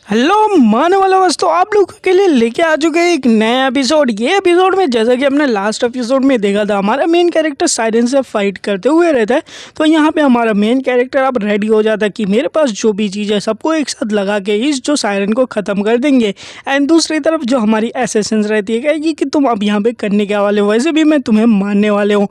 Hello मानने वाला दोस्तों, आप लोगों के लिए लेके आ चुके हैं एक नया एपिसोड। ये एपिसोड में जैसा कि हमने लास्ट एपिसोड में देखा था, हमारा मेन कैरेक्टर साइरन से फाइट करते हुए रहता है। तो यहाँ पे हमारा मेन कैरेक्टर अब रेडी हो जाता है कि मेरे पास जो भी चीज़ है सबको एक साथ लगा के इस जो साइरन को ख़त्म कर देंगे। एंड दूसरी तरफ जो हमारी असैसिन्स रहती है कहेगी कि तुम अब यहाँ पे करने के वाले हो, वैसे भी मैं तुम्हें मारने वाले हूँ,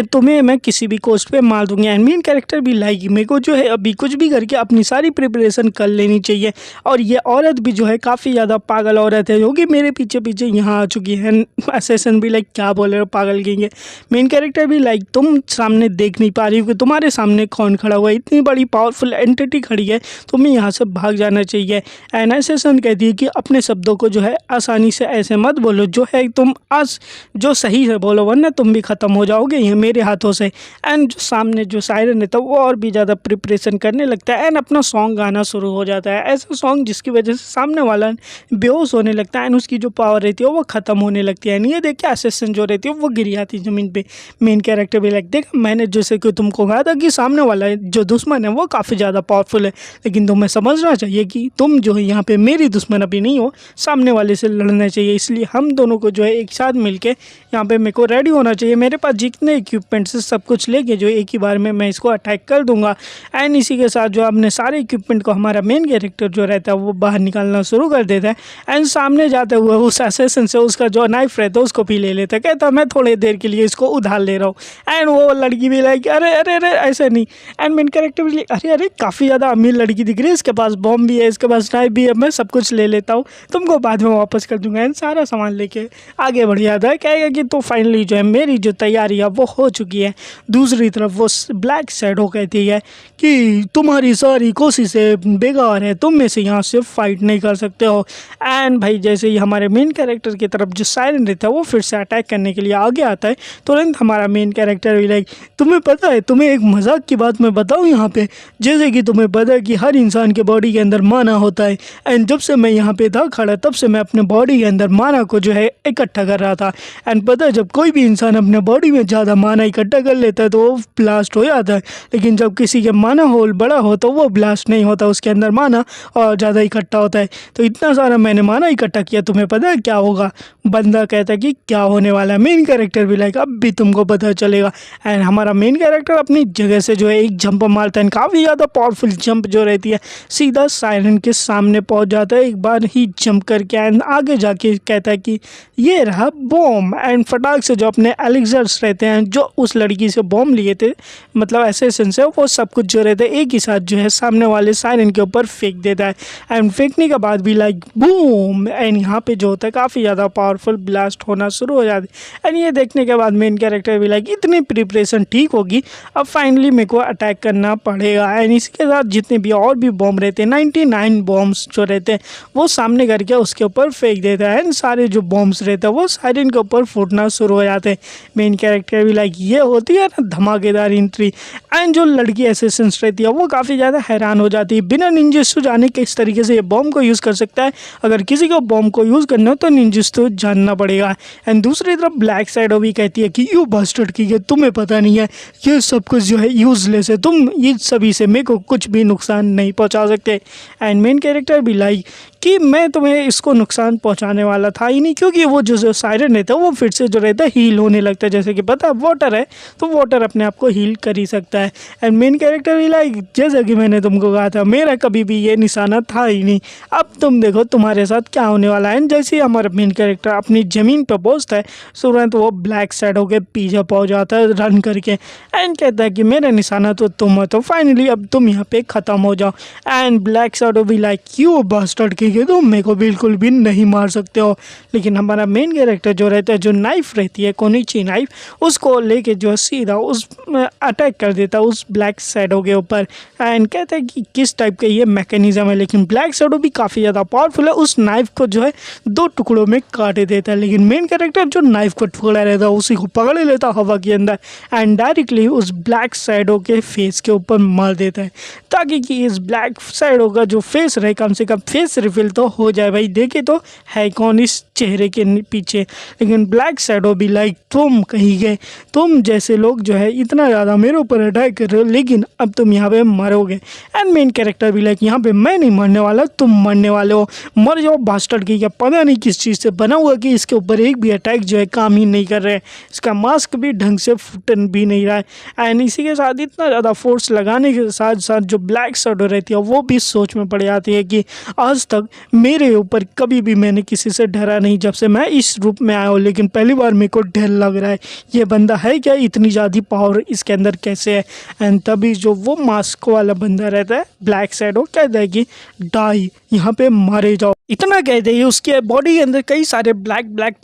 तुम्हें मैं किसी भी कोस्ट पे मार दूंगी। एंड मेन कैरेक्टर भी लाइक मेरे को जो है अभी कुछ भी करके अपनी सारी प्रिपरेशन कर लेनी चाहिए। और ये औरत भी जो है काफ़ी ज़्यादा पागल औरत है जो कि मेरे पीछे पीछे यहाँ आ चुकी है। असैसिन भी लाइक क्या बोल रहे हो, पागल कहेंगे। मेन कैरेक्टर भी लाइक तुम सामने देख नहीं पा रही हो कि तुम्हारे सामने कौन खड़ा हुआ है, इतनी बड़ी पावरफुल एंटिटी खड़ी है, तुम्हें यहाँ से भाग जाना चाहिए। एंड असैसिन कहती है कि अपने शब्दों को जो है आसानी से ऐसे मत बोलो, जो है तुम आज जो सही है बोलो, वरना तुम भी ख़त्म हो जाओगे ये मेरे हाथों से। एंड जो सामने जो सायरन रहता है वो और भी ज़्यादा प्रिपरेशन करने लगता है एंड अपना सॉन्ग गाना शुरू हो जाता है, ऐसा सॉन्ग जिसकी वजह से सामने वाला बेहोश होने लगता है एंड उसकी जो पावर रहती है वो ख़त्म होने लगती है। ये देख के असैसिन जो रहती है वो गिर जाती है ज़मीन पे। मेन कैरेक्टर भी लाइक देख, मैंने जैसे कि तुमको कहा था कि सामने वाला जो दुश्मन है वो काफ़ी ज़्यादा पावरफुल है, लेकिन तुम्हें समझना चाहिए कि तुम जो है यहाँ पे मेरी दुश्मन अभी नहीं हो, सामने वाले से लड़ना चाहिए। इसलिए हम दोनों को जो है एक साथ मिलके यहाँ पे मेरे को रेडी होना चाहिए। मेरे पास जितने इक्विपमेंट्स है सब कुछ लेके जो एक ही बार में मैं इसको अटैक कर दूंगा। एंड इसी के साथ जो अपने सारे इक्विपमेंट को हमारा मेन कैरेक्टर जो रहता है वो बाहर निकालना शुरू कर देता है। एंड सामने जाते हुए उस असैसिन से उसका जो नाइफ रहता है उसको भी ले लेता है, कहता है मैं थोड़ी देर के लिए इसको उधार ले रहा हूँ। एंड वो लड़की भी लाइक अरे अरे अरे ऐसे नहीं। एंड मेन कैरेक्टर भी अरे अरे काफ़ी ज़्यादा अमीर लड़की दिख रही है, इसके पास बॉम्ब भी है, इसके पास नाइफ भी है, मैं सब कुछ ले लेता हूँ, तुमको बाद में वापस कर दूंगा। एंड सारा सामान लेके आगे बढ़ जाता है, कहेगा कि तो फाइनली जो है मेरी जो तैयारी है वो हो चुकी है। दूसरी तरफ वो ब्लैक शैडो कहती है कि तुम्हारी सारी कोशिशें बेकार है, तुम में से यहाँ से फाइट नहीं कर सकते हो। एंड भाई जैसे ही हमारे मेन कैरेक्टर की तरफ जो साइरन रहता है वो फिर से अटैक करने के लिए आगे आता है, तुरंत हमारा मेन कैरेक्टर भी लाइक तुम्हें पता है, तुम्हें एक मजाक की बात मैं बताऊँ यहाँ पे, जैसे कि तुम्हें पता है कि हर इंसान के बॉडी के अंदर माना होता है। एंड जब से मैं यहाँ पे था खड़ा तब से मैं अपने बॉडी के अंदर माना को जो है इकट्ठा कर रहा था। एंड पता है जब कोई भी इंसान अपने बॉडी में ज़्यादा माना इकट्ठा कर लेता है तो वो ब्लास्ट हो जाता है, लेकिन जब किसी के माना होल बड़ा हो तो वो ब्लास्ट नहीं होता, उसके अंदर माना और ज़्यादा इकट्ठा होता है। तो इतना सारा मैंने माना इकट्ठा किया, तुम्हें पता है क्या होगा? बंदा कहता है कि क्या होने वाला है। मेन कैरेक्टर भी लाइक अब भी तुमको पता चलेगा। एंड हमारा मेन कैरेक्टर अपनी जगह से जो है एक जंप मारता है, काफ़ी ज़्यादा पावरफुल जंप जो रहती है, सीधा साइरन के सामने पहुंच जाता है एक बार ही जंप करके। एंड आगे जाके कहता है कि ये रहा बॉम्ब। एंड फटाक से जो अपने एलिक्सर्स रहते हैं जो उस लड़की से बॉम्ब लिए थे, मतलब असैसिन से, वो सब कुछ जो रहते हैं एक ही साथ जो है सामने वाले साइरन के ऊपर फेंक देता है। एंड फेंकने के बाद भी लाइक बूम, एंड यहाँ पे जो होता है काफ़ी ज़्यादा पावरफुल ब्लास्ट होना शुरू हो जाती है। एंड ये देखने के बाद मेन कैरेक्टर भी लाइक इतनी प्रिपरेशन ठीक होगी, अब फाइनली मेरे को अटैक करना पड़ेगा। एंड इसके साथ जितने भी और भी बॉम्ब रहते हैं 99 बॉम्ब्स जो रहते हैं वो सामने करके उसके ऊपर फेंक देता है। एंड सारे जो बॉम्ब्स रहते हैं वो साइरन के ऊपर फूटना शुरू हो जाते हैं। मेन कैरेक्टर भी लाइक ये होती है ना धमाकेदार एंट्री। एंड जो लड़की असैसिन्स रहती है वो काफ़ी ज़्यादा हैरान हो जाती है, बिना निंजेस्तु जाने किस तरीके से ये बॉम्ब को यूज़ कर सकता है। अगर किसी को बॉम्ब को यूज़ करना हो तो निंजेस्तु जानना पड़ेगा। एंड दूसरी तरफ ब्लैक शैडो भी कहती है कि यू बस्टर्ड की है, तुम्हें पता नहीं है ये सब कुछ जो है यूजलेस है, तुम ये सभी से मेरे को कुछ भी नुकसान नहीं पहुंचा सकते। एंड मेन कैरेक्टर भी लाइक कि मैं तुम्हें इसको नुकसान पहुंचाने वाला था ही नहीं, क्योंकि वो जो साइरन रहता है वो फिर से जो रहता है हील होने लगता है। जैसे कि पता है वाटर है तो वाटर अपने आप को हील कर ही सकता है। एंड मेन कैरेक्टर भी लाइक जैसा कि मैंने तुमको कहा था मेरा कभी भी ये निशाना था ही नहीं, अब तुम देखो तुम्हारे साथ क्या होने वाला है। जैसे ही हमारा मेन कैरेक्टर अपनी ज़मीन पर पहुँचता है तुरंत वो ब्लैक शैडो के पीछे पहुँच जाता है रन करके। एंड कहता है कि मेरा निशाना तो तुम हो, तो फाइनली अब तुम यहाँ पे ख़त्म हो जाओ। एंड ब्लैक शैडो भी लाइक यू बस्टर्ड की तुम मेरे को बिल्कुल भी नहीं मार सकते हो। लेकिन हमारा मेन कैरेक्टर जो रहता है, जो नाइफ रहती है कोनिची नाइफ, उसको लेके जो सीधा उस अटैक कर देता है उस ब्लैक शैडो के ऊपर। एंड कहता है कि किस टाइप का ये मैकेनिज्म है, लेकिन ब्लैक शैडो भी काफ़ी ज़्यादा पावरफुल है, उस नाइफ को जो है 2 टुकड़ों में काट देता है। लेकिन मेन कैरेक्टर जो नाइफ को टुकड़ा रहता है उसी को पकड़ लेता हवा के अंदर एंड डायरेक्टली उस ब्लैक शैडो के फेस के ऊपर मार देता है, ताकि कि इस ब्लैक शैडो का जो फेस रहे कम से कम फेस रिफिल तो हो जाए। भाई देखे तो है कौन इस चेहरे के पीछे। लेकिन ब्लैक शैडो भी लाइक तुम कहीं गए, तुम जैसे लोग जो है इतना ज़्यादा मेरे ऊपर अटैक कर रहे हो, लेकिन अब तुम यहाँ पे मरोगे। एंड मेन कैरेक्टर भी लाइक यहाँ पे मैं नहीं मरने वाला वाला, तुम मरने वाले हो, मर जाओ बास्टर्ड की। क्या पता नहीं किस चीज़ से बना हुआ कि इसके ऊपर एक भी अटैक जो है काम ही नहीं कर रहे हैं, इसका मास्क भी ढंग से फुटन भी नहीं रहा है। एंड इसी के साथ इतना ज़्यादा फोर्स लगाने के साथ साथ जो ब्लैक शैडो रहती है वो भी सोच में पड़ जाती है कि आज तक मेरे ऊपर कभी भी मैंने किसी से डरा नहीं जब से मैं इस रूप में आया हूँ, लेकिन पहली बार मेरे को डर लग रहा है, ये बंदा है क्या, इतनी ज़्यादा पावर इसके अंदर कैसे है। एंड तभी जो वो मास्क वाला बंदा रहता है ब्लैक शैडो कहता है कि डाई, यहाँ पे मारे जाओ। इतना कहते ही उसके बॉडी के अंदर कई सारे ब्लैक ब्लैक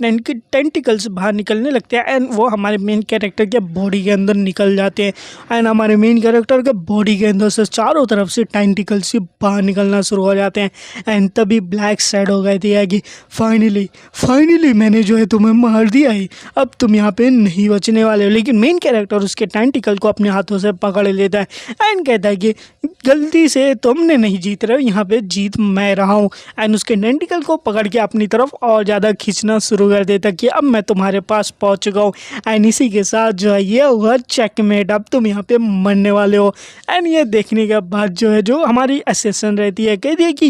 टेंटिकल्स बाहर निकलने लगते हैं एंड वो हमारे मेन कैरेक्टर के बॉडी के अंदर निकल जाते हैं। एंड हमारे मेन कैरेक्टर के बॉडी के अंदर से चारों तरफ से टेंटिकल्स बाहर निकलना शुरू हो जाते हैं। एंड तभी ब्लैक शैडो कहती है कि फाइनली मैंने जो है तुम्हें मार दिया है, अब तुम यहाँ पे नहीं बचने वाले हो। लेकिन मेन कैरेक्टर उसके टेंटिकल को अपने हाथों से पकड़ लेता है एंड कहता है कि गलती से तुमने नहीं जीत रहे हो, यहाँ पे जीत मैं रहा हूँ। एंड उसके टेंटिकल को पकड़ के अपनी तरफ और ज़्यादा खींचना शुरू कर देता कि अब मैं तुम्हारे पास पहुँच चुका हूँ। एंड इसी के साथ जो है ये हुआ चेकमेट, अब तुम यहाँ पे मरने वाले हो। एंड ये देखने के बाद जो है जो हमारी असिस्टेंट रहती है कहती है कि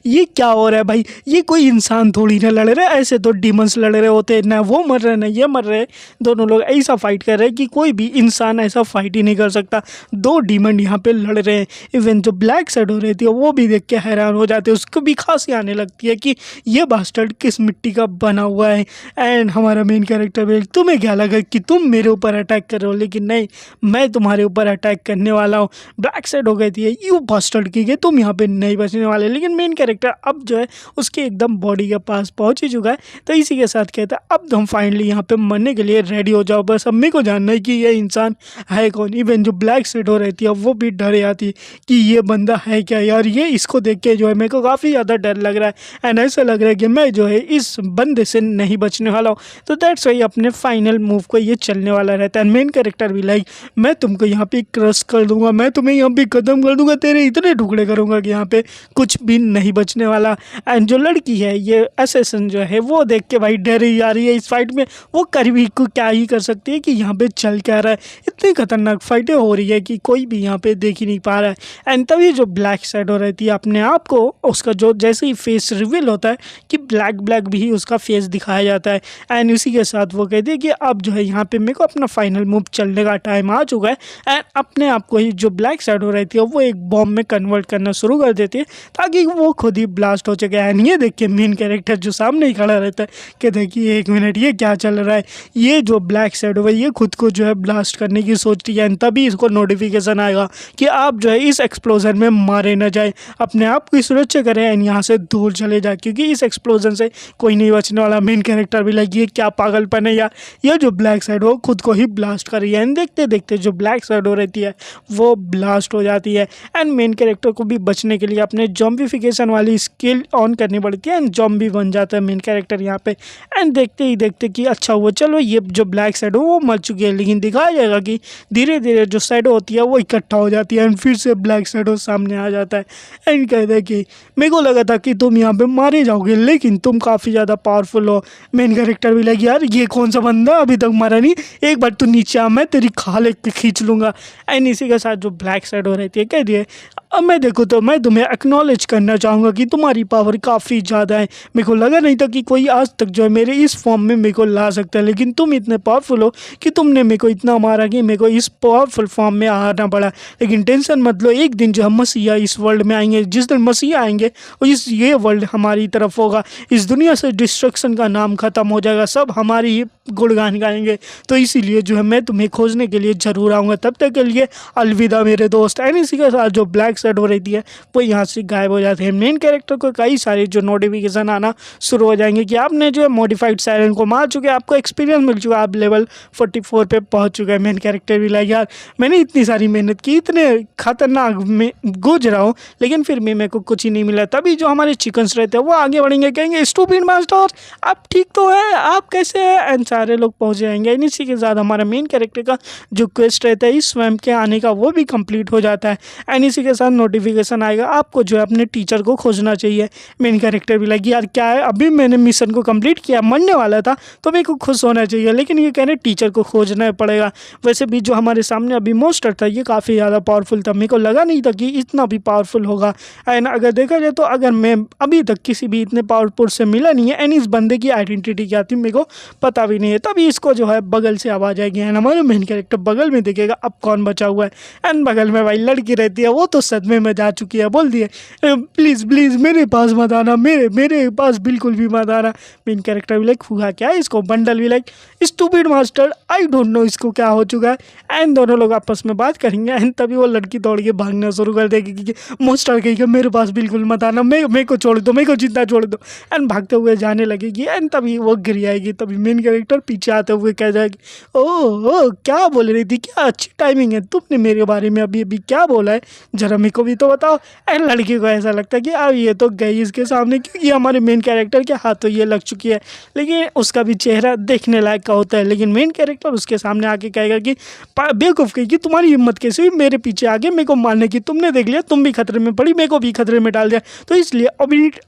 ये क्या हो रहा है भाई, ये कोई इंसान थोड़ी ना लड़ रहे, ऐसे तो डीमंस लड़ रहे होते, ना वो मर रहे ना ये मर रहे, दोनों लोग ऐसा फाइट कर रहे हैं कि कोई भी इंसान ऐसा फाइट ही नहीं कर सकता, दो डीमन यहाँ पे लड़ रहे हैं। इवन जो ब्लैक शैडो रहती है वो भी देख के हैरान हो जाते हैं, उसको भी खांसी आने लगती है कि ये बास्टर्ड किस मिट्टी का बना हुआ है। एंड हमारा मेन कैरेक्टर भी, तुम्हें क्या लगा कि तुम मेरे ऊपर अटैक कर रहे हो, लेकिन नहीं, मैं तुम्हारे ऊपर अटैक करने वाला हूँ। ब्लैक शैडो कहती है यू बास्टर्ड की तुम यहाँ पे नहीं बचने वाले। लेकिन मेन कैरेक्टर अब जो है उसके एकदम बॉडी के पास पहुँच ही चुका है, तो इसी के साथ कहता है अब तुम फाइनली यहाँ पे मरने के लिए रेडी हो जाओ, बस अब मेरे को जानना है कि ये इंसान है कौन। इवन जो ब्लैक शैडो रहती है वो भी डर जाती है कि ये बंदा है क्या यार, ये इसको देख के जो है मेरे को काफ़ी ज़्यादा डर लग रहा है एंड ऐसा लग रहा है कि मैं जो है इस बंदे से नहीं बचने वाला हूँ। तो दैट्स वाई अपने फाइनल मूव को ये चलने वाला रहता है। मेन कैरेक्टर भी लाइक मैं तुमको यहाँ पे क्रश कर दूंगा, मैं तुम्हें यहाँ पे ख़त्म कर दूंगा, तेरे इतने टुकड़े करूँगा कि यहाँ पे कुछ भी नहीं बचने वाला। एंड जो लड़की है ये असैसिन जो है वो देख के भाई डर ही आ रही है इस फाइट में, वो कर भी को क्या ही कर सकती है कि यहाँ पे चल क्या रहा है, इतनी खतरनाक फाइटें हो रही है कि कोई भी यहाँ पे देख ही नहीं पा रहा है। एंड तभी जो ब्लैक शैडो रहती है अपने आप को उसका जो जैसे ही फेस रिवील होता है कि ब्लैक भी उसका फेस दिखाया जाता है। एंड उसी के साथ वो कहती है कि अब जो है यहाँ पे मेरे को अपना फाइनल मूव चलने का टाइम आ चुका है। एंड अपने आप को ही जो ब्लैक शैडो रहती है वो एक बॉम्ब में कन्वर्ट करना शुरू कर देती है ताकि वो खुद ही ब्लास्ट हो सके। एंड ये देख के मेन कैरेक्टर जो सामने ही खड़ा रहता है कहता है कि एक मिनट ये क्या चल रहा है, ये जो ब्लैक शैडो है ये खुद को जो है ब्लास्ट करने की सोचती है। एंड तभी इसको नोटिफिकेशन आएगा कि आप जो है इस एक्सप्लोजन में मारे न जाए, अपने आप की सुरक्षा करें एंड यहाँ से दूर चले जाए क्योंकि इस एक्सप्लोजन से कोई नहीं बचने वाला। मेन कैरेक्टर भी लगी है क्या पागलपन है यार, ये जो ब्लैक शैडो खुद को ही ब्लास्ट कर रही है। एंड देखते देखते जो ब्लैक शैडो रहती है वो ब्लास्ट हो जाती है एंड मेन कैरेक्टर को भी बचने के लिए अपने जॉम्बिफिकेशन वाली स्किल ऑन करनी पड़ती है एंड जॉम्बी बन जाता है मेन कैरेक्टर यहाँ पे। एंड देखते ही देखते कि अच्छा हुआ चलो ये जो ब्लैक शैडो वो मर चुकी है, लेकिन दिखाया जाएगा कि धीरे धीरे जो शैडो होती है वो इकट्ठा हो जाती है एंड फिर से ब्लैक शैडो सामने आ जाता है। एंड कहता है कि मेरे को लगा था कि तुम यहाँ पे मारे जाओगे लेकिन तुम काफ़ी ज़्यादा पावरफुल हो। मेन कैरेक्टर भी लगी यार ये कौन सा बंदा अभी तक मरा नहीं, एक बार तू नीचे आ मैं तेरी खाल खींच लूँगा। एंड इसी के साथ जो ब्लैक शैडो रहती है कहती है अब मैं देखो तो मैं तुम्हें एक्नॉलेज करना चाहूँगा कि तुम्हारी पावर काफ़ी ज़्यादा है, मेरे को लगा नहीं था कि कोई आज तक जो है मेरे इस फॉर्म में मेरे को ला सकता है, लेकिन तुम इतने पावरफुल हो कि तुमने मेरे को इतना मारा कि मेरे को इस पावरफुल फॉर्म में आना पड़ा। लेकिन टेंशन मत लो, एक दिन जो हम मसीहा इस वर्ल्ड में आएंगे, जिस दिन मसीहा आएंगे और ये वर्ल्ड हमारी तरफ होगा, इस दुनिया से डिस्ट्रक्शन का नाम ख़त्म हो जाएगा, सब हमारी ही गुणगान गाएंगे। तो इसीलिए जो है मैं तुम्हें खोजने के लिए ज़रूर आऊँगा, तब तक के लिए अलविदा मेरे दोस्त। एंड इसी के साथ जो ब्लैक शैडो रहती है वो यहाँ से गायब हो जाते हैं। मेन कैरेक्टर को कई सारे जो नोटिफिकेशन आना शुरू हो जाएंगे कि आपने जो है मॉडिफाइड सायरन को मार चुके, आपको एक्सपीरियंस मिल चुका, आप लेवल 44 पे पहुँच चुके हैं। मेन कैरेक्टर भी लाइक यार मैंने इतनी सारी मेहनत की, इतने खतरनाक में गुज रहा हूँ, लेकिन फिर भी मेरे को कुछ ही नहीं मिला। तभी जो हमारे चिकन्स रहते हैं वो आगे बढ़ेंगे, कहेंगे स्टूपिड मास्टर आप ठीक तो है, आप कैसे हैं, एंड सारे लोग पहुँच जाएंगे। इसी के साथ हमारा मेन कैरेक्टर का जो क्वेस्ट रहता है इस स्वयं के आने का वो भी कंप्लीट हो जाता है। एंड इसी के साथ तुरंत नोटिफिकेशन आएगा, आपको जो है अपने टीचर को खोजना चाहिए। मेन कैरेक्टर भी लाइक यार क्या है, अभी मैंने मिशन को कंप्लीट किया, मरने वाला था तो मेरे को खुश होना चाहिए, लेकिन ये कह रहे टीचर को खोजना पड़ेगा। वैसे भी जो हमारे सामने अभी मोस्टर था ये काफ़ी ज़्यादा पावरफुल था, मेरे को लगा नहीं था कि इतना भी पावरफुल होगा। एंड अगर देखा जाए तो अगर मैं अभी तक किसी भी इतने पावरफुल से मिला नहीं है, एंड इस बंदे की आइडेंटिटी क्या थी मेरे को पता भी नहीं है। तभी इसको जो है बगल से आवाज़ आएगी एंड हमारे मेन कैरेक्टर बगल में देखेगा अब कौन बचा हुआ है, एंड बगल में भाई लड़की रहती है, वो तो सदमे में जा चुकी है, बोल दिए प्लीज़ प्लीज़ मेरे पास मत आना, मेरे पास बिल्कुल भी मत आना। मेन कैरेक्टर भी लाइक हुआ क्या है इसको, बंडल भी like stupid master I don't know इसको क्या हो चुका है। एंड दोनों लोग आपस में बात करेंगे एंड तभी वो लड़की दौड़ के भागना शुरू कर देगी कि मास्टर कहेगा मेरे पास बिल्कुल मत आना, मेरे को छोड़ दो, मेरे को जिंदा छोड़ दो, एंड भागते हुए जाने लगेगी। एंड तभी वो गिर जाएगी, तभी मेन कैरेक्टर पीछे आते हुए कह जाएगी ओह क्या बोल रही थी, क्या अच्छी टाइमिंग है, तुमने मेरे बारे में अभी अभी क्या बोला है, जरा मेरे को भी तो बताओ। एंड लड़की को ऐसा लगता है कि अब ये तो गई इसके सामने, क्योंकि हमारे मेन कैरेक्टर के हाथों ये लग चुकी है, लेकिन उसका भी चेहरा देखने लायक का होता है। लेकिन मेन कैरेक्टर उसके सामने आके कहेगा कि बेवकूफ़ कही कि तुम्हारी हिम्मत कैसे हुई मेरे पीछे आगे मेरे को मारने की, तुमने देख लिया तुम भी खतरे में पड़ी, मेरे को भी खतरे में डाल दिया, तो इसलिए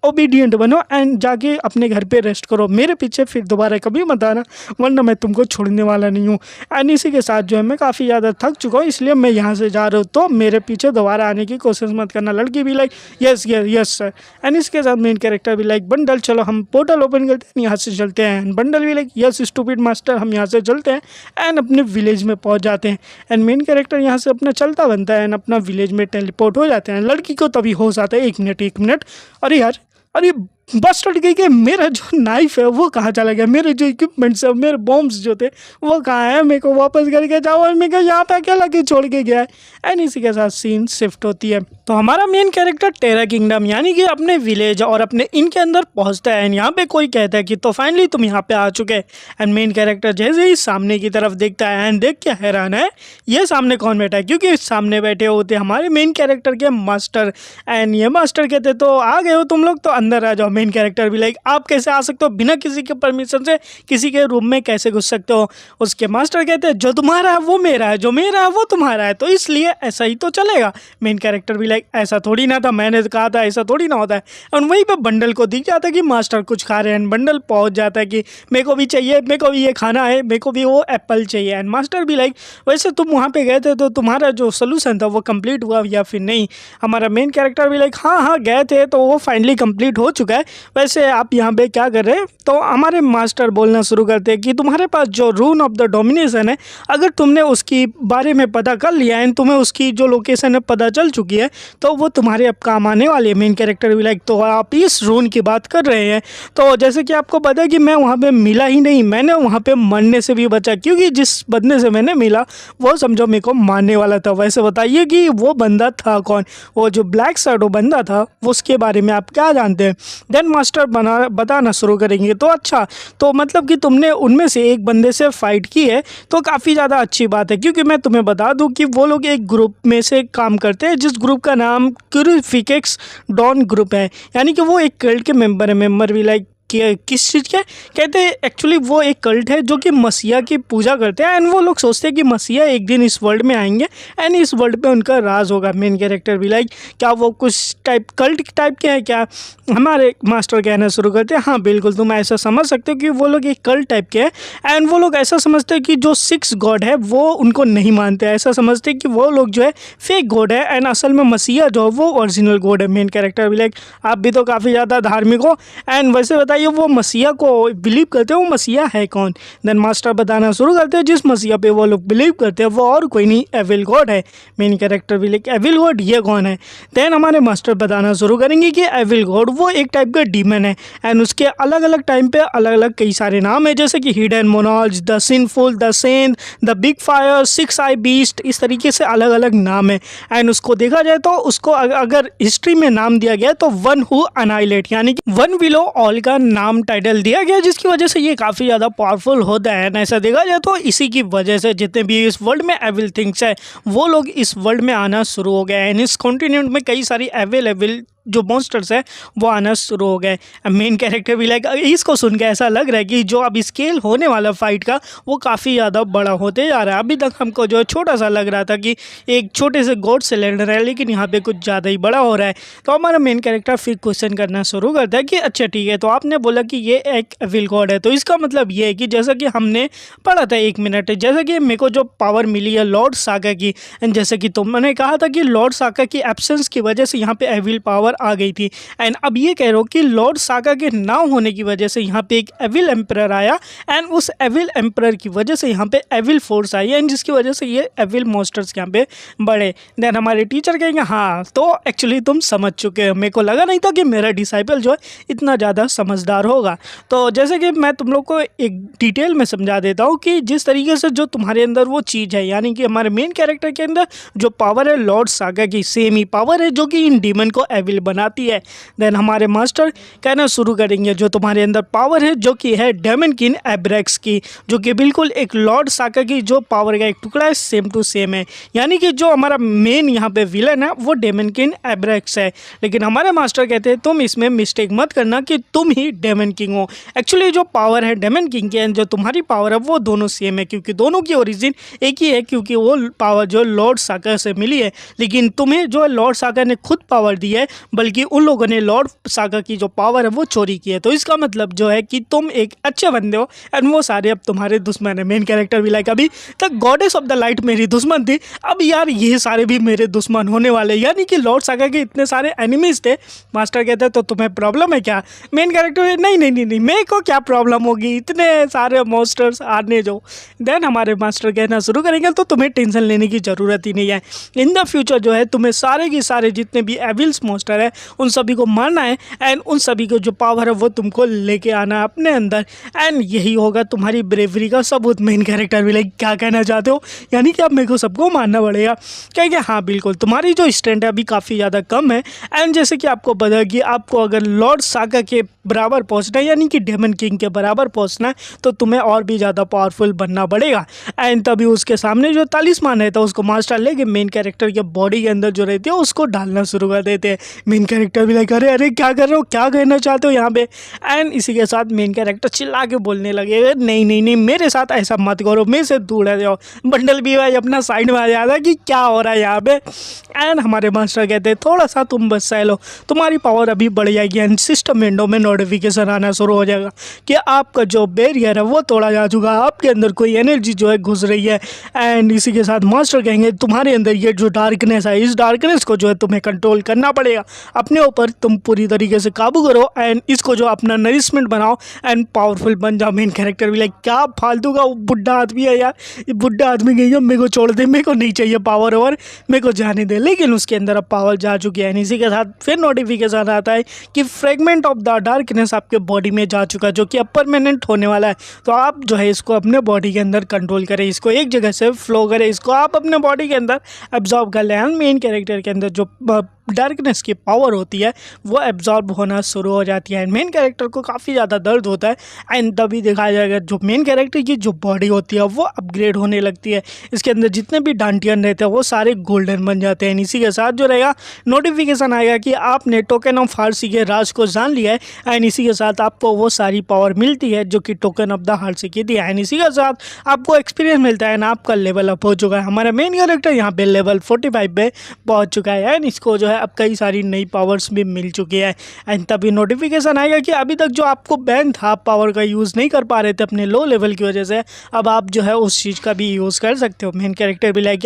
ओबीडियंट बनो एंड जाके अपने घर पे रेस्ट करो, मेरे पीछे फिर दोबारा कभी मत आना, वरना मैं तुमको छोड़ने वाला नहीं हूँ। एंड इसी के साथ जो है मैं काफ़ी ज़्यादा थक चुका हूँ, इसलिए मैं यहाँ से जा रहा हूँ, तो मेरे पीछे दोबारा आने की कोशिश मत करना। लड़की भी like yes yes yes sir. And इसके साथ मेन कैरेक्टर भी लाइक बंडल चलो हम पोर्टल ओपन करते हैं, यहाँ से चलते हैं। एंड बंडल भी लाइक यस स्टूपिड मास्टर, हम यहाँ से चलते हैं एंड अपने विलेज में पहुँच जाते हैं। एंड मेन कैरेक्टर यहाँ से अपना चलता बनता है एंड अपना विलेज में टेलीपोर्ट हो जाते हैं। लड़की को तभी होश आता है, एक मिनट अरे यार अरे बस टट गई कि मेरा जो नाइफ है वो कहाँ चला गया, मेरे जो इक्विपमेंट्स है, मेरे बॉम्ब्स जो थे वो कहाँ है, मेरे को वापस करके जाओ, और मेरे को यहाँ पे अकेला क्यों छोड़ के गया है। एंड इसी के साथ सीन शिफ्ट होती है, तो हमारा मेन कैरेक्टर टेरा किंगडम यानी कि अपने विलेज और अपने इनके अंदर पहुँचता है। एंड यहाँ पे कोई कहता है कि तो फाइनली तुम यहाँ पे आ चुके हैं। एंड मेन कैरेक्टर जैसे ही सामने की तरफ देखता है एंड देख के हैरान है ये सामने कौन बैठा है, क्योंकि सामने बैठे होते हमारे मेन कैरेक्टर के मास्टर। एंड ये मास्टर कहते तो आ गए हो तुम लोग, तो अंदर आ जाओ। मेन कैरेक्टर भी लाइक आप कैसे आ सकते हो, बिना किसी के परमिशन से किसी के रूम में कैसे घुस सकते हो। उसके मास्टर कहते हैं जो तुम्हारा है वो मेरा है, जो मेरा है वो तुम्हारा है, तो इसलिए ऐसा ही तो चलेगा। मेन कैरेक्टर भी लाइक ऐसा थोड़ी ना था, मैंने कहा था ऐसा थोड़ी ना होता है। और वहीं पे बंडल को दिख जाता है कि मास्टर कुछ खा रहे हैं, बंडल पहुंच जाता है कि मेरे को भी चाहिए, मेरे को भी ये खाना है, मेरे को भी वो एप्पल चाहिए। एंड मास्टर भी लाइक वैसे तुम वहाँ पे गए थे तो तुम्हारा जो सोल्यूशन था वो कंप्लीट हुआ या फिर नहीं। हमारा मेन कैरेक्टर भी लाइक हाँ गए थे तो वो फाइनली कंप्लीट हो चुका है, वैसे आप यहाँ पे क्या कर रहे हैं। तो हमारे मास्टर बोलना शुरू करते हैं कि तुम्हारे पास जो रून ऑफ द डोमिनेशन है, अगर तुमने उसकी बारे में पता कर लिया है, तुम्हें उसकी जो लोकेशन है पता चल चुकी है, तो वो तुम्हारे अब काम आने वाली है। मेन कैरेक्टर भी लाइक तो आप इस रून की बात कर रहे हैं, तो जैसे कि आपको पता है कि मैं वहाँ पे मिला ही नहीं, मैंने वहाँ पे मरने से भी बचा, क्योंकि जिस बंदे से मैंने मिला वो समझो मेरे को मारने वाला था। वैसे बताइए कि वो बंदा था कौन, वो जो ब्लैक शर्ट वो बंदा था, उसके बारे में आप क्या जानते हैं। देन मास्टर बताना शुरू करेंगे तो अच्छा, तो मतलब कि तुमने उनमें से एक बंदे से फाइट की है, तो काफ़ी ज़्यादा अच्छी बात है, क्योंकि मैं तुम्हें बता दूं कि वो लोग एक ग्रुप में से काम करते हैं, जिस ग्रुप का नाम क्यूरिफिकेक्स डॉन ग्रुप है, यानी कि वो एक कल्ट के मेंबर भी लाइक किस चीज़ के कहते हैं, एक्चुअली वो एक कल्ट है जो कि मसीहा की पूजा करते हैं। एंड वो लोग सोचते हैं कि मसीहा एक दिन इस वर्ल्ड में आएंगे एंड इस वर्ल्ड पे उनका राज होगा। मेन कैरेक्टर भी लाइक क्या वो कुछ कल्ट टाइप के हैं क्या, हमारे मास्टर कहना शुरू करते हैं हाँ बिल्कुल तुम ऐसा समझ सकते हो कि वो लोग एक कल्ट टाइप के हैं। एंड वो लोग ऐसा समझते हैं कि जो 6 गॉड है वो उनको नहीं मानते, ऐसा समझते हैं कि वो लोग जो है फेक गॉड है एंड असल में मसीहा जो है वो ओरिजिनल गॉड है। मेन कैरेक्टर भी लाइक आप भी तो काफ़ी ज़्यादा धार्मिक हो, एंड वैसे बताइए वो मसीहा को बिलीव करते हैं, वो मसीहा है कौन। देन मास्टर बताना शुरू करते हैं जिस मसीहा पे वो लोग बिलीव करते हैं वो और कोई नहीं एविल गॉड है। मेन कैरेक्टर भी लाइक एविल गॉड ये कौन है। देन हमारे मास्टर बताना शुरू करेंगे कि एविल गॉड वो एक टाइप का डीमन है एंड उसके अलग अलग टाइम पे अलग अलग कई सारे नाम है, जैसे कि hidden monarch, the sinful, the saint, the big fire, 6 eye beast, इस तरीके से अलग अलग नाम है। एंड उसको देखा जाए तो उसको अगर हिस्ट्री में नाम दिया गया तो वन हु अनाइलेट यानी कि वन विलो ऑल का नाम टाइटल दिया गया, जिसकी वजह से ये काफ़ी ज़्यादा पावरफुल होता है। ऐसा देखा जाए तो इसी की वजह से जितने भी इस वर्ल्ड में एविल थिंग्स है वो लोग इस वर्ल्ड में आना शुरू हो गए हैं। इस कॉन्टिनेंट में कई सारी एविल जो मॉन्स्टर्स है वो आना शुरू हो गए। मेन कैरेक्टर भी लाइक इसको सुन के ऐसा लग रहा है कि जो अब स्केल होने वाला फाइट का वो काफ़ी ज़्यादा बड़ा होते जा रहा है। अभी तक हमको जो छोटा सा लग रहा था कि एक छोटे से गॉड से लड़ रहा है, लेकिन यहाँ पे कुछ ज़्यादा ही बड़ा हो रहा है। तो हमारा मेन कैरेक्टर फिर क्वेश्चन करना शुरू करता है कि अच्छा ठीक है, तो आपने बोला कि ये एक एविल गॉड है, तो इसका मतलब ये है कि जैसा कि हमने पढ़ा था 1 मिनट, जैसा कि मेरे को जो पावर मिली है लॉर्ड सागा की, एंड जैसे कि तुमने कहा था कि लॉर्ड सागा की एब्सेंस की वजह से यहाँ पे एविल पावर आ गई थी, एंड अब ये कह रहे हो कि लॉर्ड सागा के ना होने की वजह से यहाँ पे एक एविल एम्परर आया, एंड उस एविल एम्परर की वजह से यहाँ पे एविल फोर्स आई, एंड जिसकी वजह से ये एविल मॉन्स्टर्स यहाँ पे बढ़े। देन हमारे टीचर कहेंगे हाँ तो एक्चुअली तुम समझ चुके हो, मेरे को लगा नहीं था कि मेरा डिसाइपल जो है इतना ज़्यादा समझदार होगा। तो जैसे कि मैं तुम लोग को एक डिटेल में समझा देता हूँ कि जिस तरीके से जो तुम्हारे अंदर वो चीज़ है, यानी कि हमारे मेन कैरेक्टर के अंदर जो पावर है लॉर्ड सागा की सेम ही पावर है जो कि इन डीमन को एविल बनाती है। देन हमारे मास्टर कहना शुरू करेंगे जो तुम्हारे अंदर पावर है जो कि है डेमन किंग एब्रेक्स की, जो कि बिल्कुल एक लॉर्ड सागा की जो पावर का एक टुकड़ा है, सेम टू सेम है। यानी कि जो हमारा मेन यहाँ पे विलन है वो डेमन किंग एब्रेक्स है, लेकिन हमारे मास्टर कहते हैं तुम इसमें मिस्टेक मत करना कि तुम ही डेमन किंग हो। एक्चुअली जो पावर है डेमन किंग की एंड जो तुम्हारी पावर है वो दोनों सेम है, क्योंकि दोनों की ओरिजिन एक ही है, क्योंकि वो पावर जो लॉर्ड सागा से मिली है। लेकिन तुम्हें जो लॉर्ड सागा ने खुद पावर दी है, बल्कि उन लोगों ने लॉर्ड सागा की जो पावर है वो चोरी की है। तो इसका मतलब जो है कि तुम एक अच्छे बंदे हो एंड वो सारे अब तुम्हारे दुश्मन है। मेन कैरेक्टर भी लाइक अभी तक गॉडेस ऑफ द लाइट मेरी दुश्मन थी, अब यार ये सारे भी मेरे दुश्मन होने वाले, यानी कि लॉर्ड सागा के इतने सारे एनिमीज थे। मास्टर कहते हैं तो तुम्हें प्रॉब्लम है क्या? मेन कैरेक्टर नहीं नहीं नहीं नहीं मेरे को क्या प्रॉब्लम होगी, इतने सारे मॉन्स्टर्स आने जो। देन हमारे मास्टर कहना शुरू करेंगे तो तुम्हें टेंशन लेने की ज़रूरत ही नहीं है। इन द फ्यूचर जो है तुम्हें सारे के सारे जितने भी एविल्स मॉन्स्टर है उन सभी को मारना है, एंड उन सभी को जो पावर है वो तुमको लेके आना है अपने अंदर, एंड यही होगा तुम्हारी ब्रेवरी का सबूत। मेन कैरेक्टर भी लाइक क्या कहना चाहते हो, यानी कि अब मेरे को सबको मारना पड़ेगा? कहेंगे हाँ बिल्कुल, तुम्हारी जो स्ट्रेंथ है अभी काफ़ी ज़्यादा कम है, एंड जैसे कि आपको पता कि आपको अगर लॉर्ड सागा के बराबर पहुंचना है, यानी कि डेमन किंग के बराबर पहुंचना है, तो तुम्हें और भी ज़्यादा पावरफुल बनना पड़ेगा। एंड तभी उसके सामने जो तालिस्मान रहता है उसको मास्टर लेके मेन कैरेक्टर के बॉडी के अंदर जो रहती है उसको डालना शुरू कर देते हैं। मेन कैरेक्टर भी लाइक अरे अरे क्या कर रहे हो, क्या कहना चाहते हो यहाँ पे? एंड इसी के साथ मेन कैरेक्टर चिल्ला के बोलने लगे नहीं नहीं नहीं मेरे साथ ऐसा मत करो, मेरे से दूर रह जाओ। बंडल भी भाई अपना साइड में आ जाता कि क्या हो रहा है यहाँ पे। एंड हमारे मास्टर कहते हैं थोड़ा सा तुम बस सह लो, तुम्हारी पावर अभी बढ़ जाएगी, एंड सिस्टम विंडो में नोटिफिकेशन आना शुरू हो जाएगा कि आपका जो बैरियर है वो तोड़ा जा चुका है, आपके अंदर कोई एनर्जी जो है घुस रही है। एंड इसी के साथ मास्टर कहेंगे तुम्हारे अंदर ये जो डार्कनेस है, इस डार्कनेस को जो है तुम्हें कंट्रोल करना पड़ेगा, अपने ऊपर तुम पूरी तरीके से काबू करो, एंड इसको जो अपना नरिशमेंट बनाओ एंड पावरफुल बन जाओ। मेन कैरेक्टर भी लाइक क्या फालतू का बुढ़ा आदमी है यार, ये बुढ़ा आदमी गई है, मेरे को छोड़ दे, मेरे को नहीं चाहिए पावर और मेरे को जाने दे। लेकिन उसके अंदर अब पावर जा चुकी है। इसी के साथ फिर नोटिफिकेशन आता है कि फ्रेगमेंट ऑफ द डार्कनेस आपके बॉडी में जा चुका है, जो कि अब परमानेंट होने वाला है। तो आप जो है इसको अपने बॉडी के अंदर कंट्रोल करें, इसको एक जगह से फ्लो करें, इसको आप अपने बॉडी के अंदर एब्जॉर्ब कर लें। मेन कैरेक्टर के अंदर जो डार्कनेस की पावर होती है वो एब्जॉर्ब होना शुरू हो जाती है। मेन कैरेक्टर को काफ़ी ज़्यादा दर्द होता है, एंड तभी दिखाया जाएगा जो मेन कैरेक्टर की जो बॉडी होती है वो अपग्रेड होने लगती है। इसके अंदर जितने भी डांटियन रहते हैं वो सारे गोल्डन बन जाते हैं। इसी के साथ जो रहेगा नोटिफिकेशन आएगा कि आपने टोकन ऑफ हार्सी के राज को जान लिया है, एंड इसी के साथ आपको वो सारी पावर मिलती है जो कि टोकन ऑफ द हार्सी की थी। एंड इसी के साथ आपको एक्सपीरियंस मिलता है, एंड आपका लेवल अप हो चुका है। हमारा मेन कैरेक्टर यहाँ पे लेवल 45 पे पहुँच चुका है, एंड इसको जो है अब कई सारी नई पावर्स भी मिल चुकी है। एंड तभी नोटिफिकेशन आएगा कि अभी तक जो आपको बैन था, आप पावर का यूज़ नहीं कर पा रहे थे अपने लो लेवल की वजह से, अब आप जो है उस चीज़ का भी यूज़ कर सकते हो। मेन कैरेक्टर भी लाइक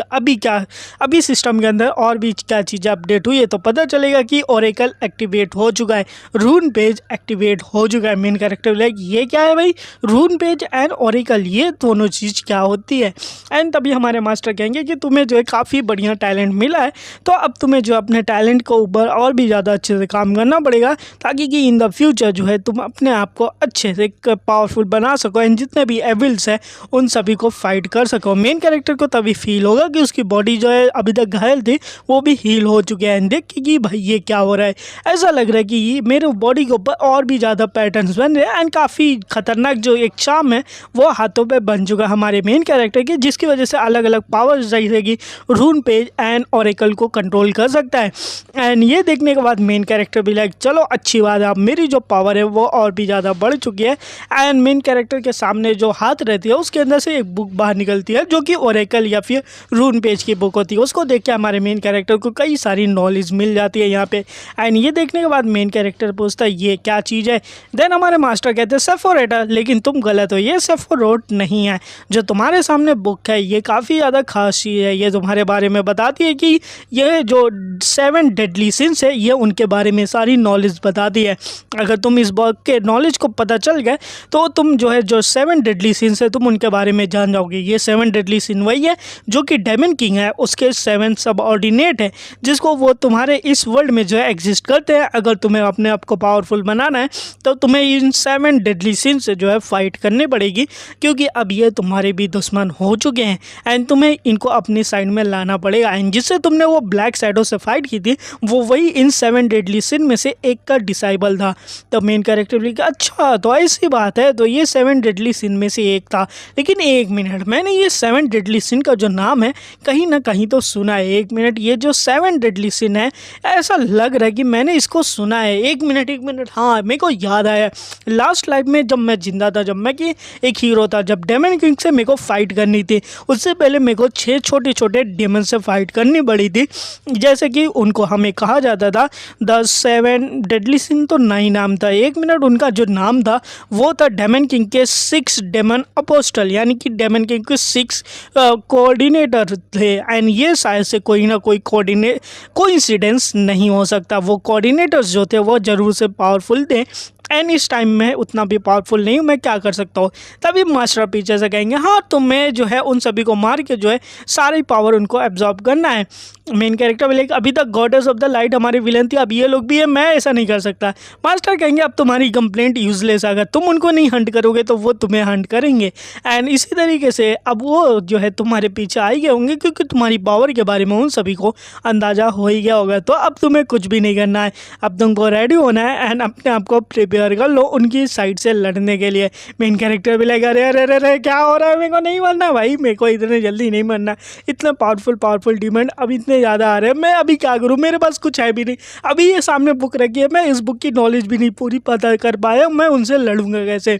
अभी सिस्टम के अंदर और भी क्या चीज़ें अपडेट हुई है, तो पता चलेगा कि ओरेकल एक्टिवेट हो चुका है, रून पेज एक्टिवेट हो चुका है। मेन कैरेक्टर लाइक ये क्या है भाई, रून पेज एंड ओरेकल, ये दोनों चीज़ क्या होती है? एंड तभी हमारे मास्टर कहेंगे कि तुम्हें जो है काफ़ी बढ़िया टैलेंट मिला है, तो अब तुम्हें जो अपने टैलेंट को ऊपर और भी ज़्यादा अच्छे से काम करना पड़ेगा, ताकि कि इन द फ्यूचर जो है तुम अपने आप को अच्छे से पावरफुल बना सको, एंड जितने भी एविल्स हैं उन सभी को फाइट कर सको। मेन कैरेक्टर को तभी फील होगा कि उसकी बॉडी जो है अभी तक घायल थी वो भी हील हो चुकी है, एंड देख कि भाई ये क्या हो रहा है, ऐसा लग रहा है कि ये मेरे बॉडी के ऊपर और भी ज़्यादा पैटर्न्स बन रहे हैं, एंड काफ़ी खतरनाक जो एक चार्म है वो हाथों पे बन चुका है हमारे मेन कैरेक्टर के, जिसकी वजह से अलग अलग पावर्स जैसे कि रून पेज एंड ओरेकल को कंट्रोल कर सकता है। एंड ये देखने के बाद मेन कैरेक्टर भी लाइक चलो अच्छी बात है, अब मेरी जो पावर है वो और भी ज़्यादा बढ़ चुकी है। एंड मेन कैरेक्टर के सामने जो हाथ रहती है उसके अंदर से एक बुक बाहर निकलती है जो कि ओरेकल या फिर रून पेज की बुक होती है। उसको देख के हमारे मेन कैरेक्टर को कई सारी नॉलेज मिल जाती है यहाँ पे। एंड ये देखने के बाद मेन कैरेक्टर पूछता है ये क्या चीज़ है। देन हमारे मास्टर कहते हैं सेफोरेटा, लेकिन तुम गलत हो, ये सेफोरोट नहीं है। जो तुम्हारे सामने बुक है ये काफ़ी ज़्यादा खास चीज़ है, ये तुम्हारे बारे में बताती है कि ये जो 7 डेडली सिंस है ये उनके बारे में सारी नॉलेज बताती है। अगर तुम इस बुक के नॉलेज को पता चल गए तो तुम जो है जो 7 डेडली सिंस है तुम उनके बारे में जान जाओगे। ये 7 डेडली सिन वही है जो कि डेमन किंग है उसके 7 सब ऑर्डिनेट है जिसको वो तुम्हारे इस वर्ल्ड में जो है एग्जिस्ट करते हैं। अगर तुम्हें अपने आप को पावरफुल बनाना है तो तुम्हें इन 7 डेडली सिन से जो है फाइट करनी पड़ेगी, क्योंकि अब ये तुम्हारे भी दुश्मन हो चुके हैं एंड तुम्हें इनको अपनी साइड में लाना पड़ेगा। एंड जिससे तुमने वो ब्लैक शैडो से फाइट की थी वो वही इन 7 डेडली सिन में से एक का डिसाइबल था। तो मेन कैरेक्टर भी कहा अच्छा तो ऐसी बात है, तो ये 7 डेडली सिन में से एक था। लेकिन एक मिनट, मैंने ये 7 डेडली सिन का जो नाम है कहीं ना कहीं तो सुना है। एक मिनट, ये जो 7 डेडली सिन है ऐसा लग रहा है कि मैंने इसको सुना है। एक मिनट, हाँ मेरे को याद आया। लास्ट लाइफ में जब मैं जिंदा था, जब मैं कि एक हीरो था, जब डेमन किंग से मेरे को फाइट करनी थी उससे पहले मेरे को 6 छोटे छोटे डेमन से फाइट करनी पड़ी थी। जैसे कि उनको हमें कहा जाता था द 7 डेडली सिन, तो 9 नाम था। एक मिनट, उनका जो नाम था वो था डेमन किंग के 6 डेमन अपोस्टल, यानी कि डेमन किंग के 6 कोऑर्डिनेटर थे। एंड ये शायद से कोई ना कोई कोइंसिडेंस नहीं हो सकता। वो कोऑर्डिनेटर्स जो थे वो ज़रूर से पावरफुल थे एंड इस टाइम में उतना भी पावरफुल नहीं हूँ, मैं क्या कर सकता हूँ। तभी मास्टर पीछे से कहेंगे हाँ तुम्हें जो है उन सभी को मार के जो है सारी पावर उनको एब्जॉर्ब करना है। मेन कैरेक्टर बोले अभी तक गॉडेस ऑफ द लाइट हमारी विलन थी, अब ये लोग भी है, मैं ऐसा नहीं कर सकता। मास्टर कहेंगे अब तुम्हारी कंप्लेंट यूजलेस, अगर तुम उनको नहीं हंट करोगे तो वो तुम्हें हंट करेंगे। एंड इसी तरीके से अब वो जो है तुम्हारे पीछे आ ही गए होंगे, क्योंकि तुम्हारी पावर के बारे में उन सभी को अंदाज़ा हो ही गया होगा। तो अब तुम्हें कुछ भी नहीं करना है, अब तुमको रेडी होना है एंड अपने आप को प्रिपेयर कर लो उनकी साइड से लड़ने के लिए। मेन कैरेक्टर भी लगा अरे अरे अरे क्या हो रहा है, मेरे को नहीं मरना भाई, मेरे को इतने जल्दी नहीं मरना। इतना पावरफुल डिमांड अब इतने ज़्यादा आ रहे हैं, मैं अभी क्या करूँ, मेरे पास कुछ है भी नहीं। अभी ये सामने बुक रखी है, मैं इस बुक की नॉलेज भी नहीं पूरी पता कर पाया, मैं उनसे लड़ूंगा कैसे।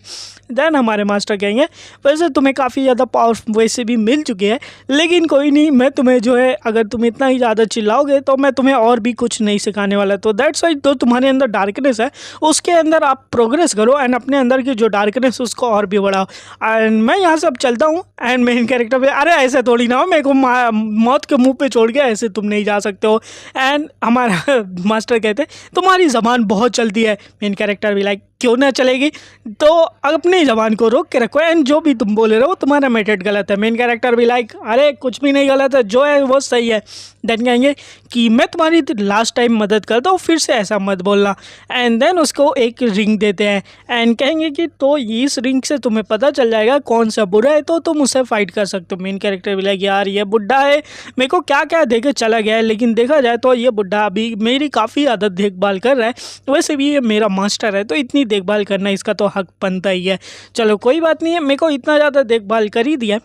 देन हमारे मास्टर कहेंगे वैसे तुम्हें काफ़ी ज़्यादा पावर वैसे भी मिल चुकी है, लेकिन कोई नहीं, मैं तुम्हें जो है अगर तुम इतना ही ज़्यादा चिल्लाओगे तो मैं तुम्हें और भी कुछ नहीं सिखाने वाला। तो दैट्स वाई तो तुम्हारे अंदर डार्कनेस है उसके अंदर आप प्रोग्रेस करो एंड अपने अंदर की जो डार्कनेस उसको और भी बढ़ाओ। एंड मैं यहाँ से अब चलता हूँ। एंड मेन कैरेक्टर पे अरे ऐसे थोड़ी ना हो, मेरे को मौत के मुंह पे छोड़ के ऐसे तुम नहीं जा सकते हो। एंड हमारा मास्टर कहते तुम्हारी ज़बान बहुत चलती है। मेन कैरेक्टर भी लाइक क्यों ना चलेगी, तो अपनी ज़बान को रोक के रखो एंड जो भी तुम बोले रहे हो तुम्हारा मेथड गलत है। मेन कैरेक्टर भी लाइक अरे कुछ भी नहीं गलत है, जो है वो सही है। देन कहेंगे कि मैं तुम्हारी लास्ट टाइम मदद करता हूँ, फिर से ऐसा मत बोलना। एंड देन उसको एक रिंग देते हैं एंड कहेंगे कि तो इस रिंग से तुम्हें पता चल जाएगा कौन सा बुरा है, तो तुम उससे फाइट कर सकते हो। मेन कैरेक्टर भी लाइक यार ये बुढ़ा है, मेरे को क्या क्या दे के चला गया है, लेकिन देखा जाए तो ये बुढ़ा अभी मेरी काफ़ी ज़्यादा देखभाल कर रहा है। वैसे भी ये मेरा मास्टर है तो इतनी देखभाल करना इसका तो हक बनता ही है। चलो कोई बात नहीं है, मेरे को इतना ज़्यादा देखभाल कर ही दिया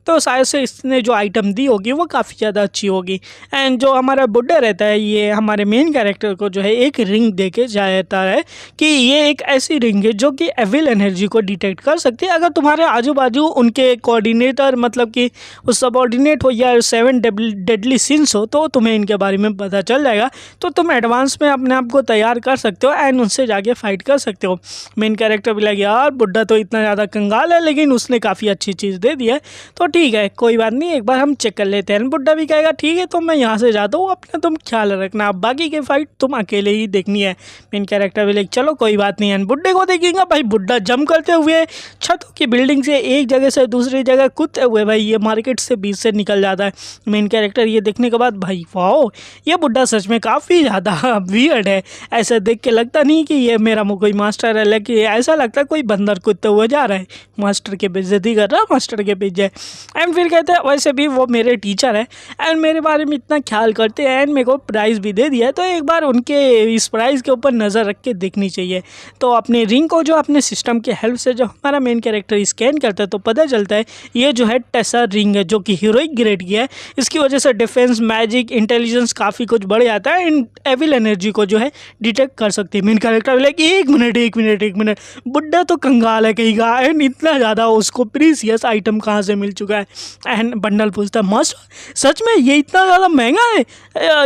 तो शायद से इसने जो आइटम दी होगी वो काफ़ी ज़्यादा अच्छी होगी। एंड जो हमारा बुड्ढा रहता है ये हमारे मेन कैरेक्टर को जो है एक रिंग दे के जाता है कि ये एक ऐसी रिंग है जो कि एविल एनर्जी को डिटेक्ट कर सकती है। अगर तुम्हारे आजू बाजू उनके कोऑर्डिनेटर मतलब कि उस सबऑर्डिनेट हो या 7 डेडली सिंस हो तो तुम्हें इनके बारे में पता चल जाएगा, तो तुम एडवांस में अपने आप को तैयार कर सकते हो एंड उनसे जाके फाइट कर सकते हो। मेन कैरेक्टर भी लगे यार बुड्ढा तो इतना ज़्यादा कंगाल है, लेकिन उसने काफ़ी अच्छी चीज़ दे दी है, तो ठीक है कोई बात नहीं, एक बार हम चेक कर लेते हैं। बुड्ढा भी कहेगा ठीक है तो मैं यहाँ से जाता हूँ, अपना तुम ख्याल रखना, अब बाकी की फाइट तुम अकेले ही देखनी है। मेन कैरेक्टर भी लाइक चलो कोई बात नहीं है। बुड्ढे को देखेंगे भाई बुड्ढा जंप करते हुए छतों की बिल्डिंग से एक जगह से दूसरी जगह कूदते हुए भाई ये मार्केट से बीच से निकल जाता है। मेन कैरेक्टर ये देखने के बाद भाई वाओ ये बुड्ढा सच में काफ़ी ज़्यादा वियर्ड है, ऐसा देख के लगता नहीं कि ये मेरा कोई मास्टर है, लेकिन ऐसा लगता है कोई बंदर कूदते हुए जा रहा है, मास्टर के बेइज्जती कर रहा है मास्टर के पीछे। एंड फिर कहते हैं वैसे भी वो मेरे टीचर है एंड मेरे बारे में इतना ख्याल करते हैं एंड मेरे को प्राइज़ भी दे दिया है, तो एक बार उनके इस प्राइज़ के ऊपर नज़र रख के देखनी चाहिए। तो अपने रिंग को जो अपने सिस्टम की हेल्प से जो हमारा मेन कैरेक्टर स्कैन करता है तो पता चलता है ये जो है टेसा रिंग है जो कि हीरोइक ग्रेड की है। इसकी वजह से डिफेंस, मैजिक, इंटेलिजेंस काफ़ी कुछ बढ़ जाता है एंड एविल एनर्जी को जो है डिटेक्ट कर सकती है। मेन कैरेक्टर लाइक एक मिनट बुड्ढा तो कंगाल है कहीं का एंड इतना ज़्यादा उसको प्रीसियस आइटम कहाँ से मिल चुका है। एंड बंडल पूछता है मस्त सच में ये इतना ज़्यादा महंगा है,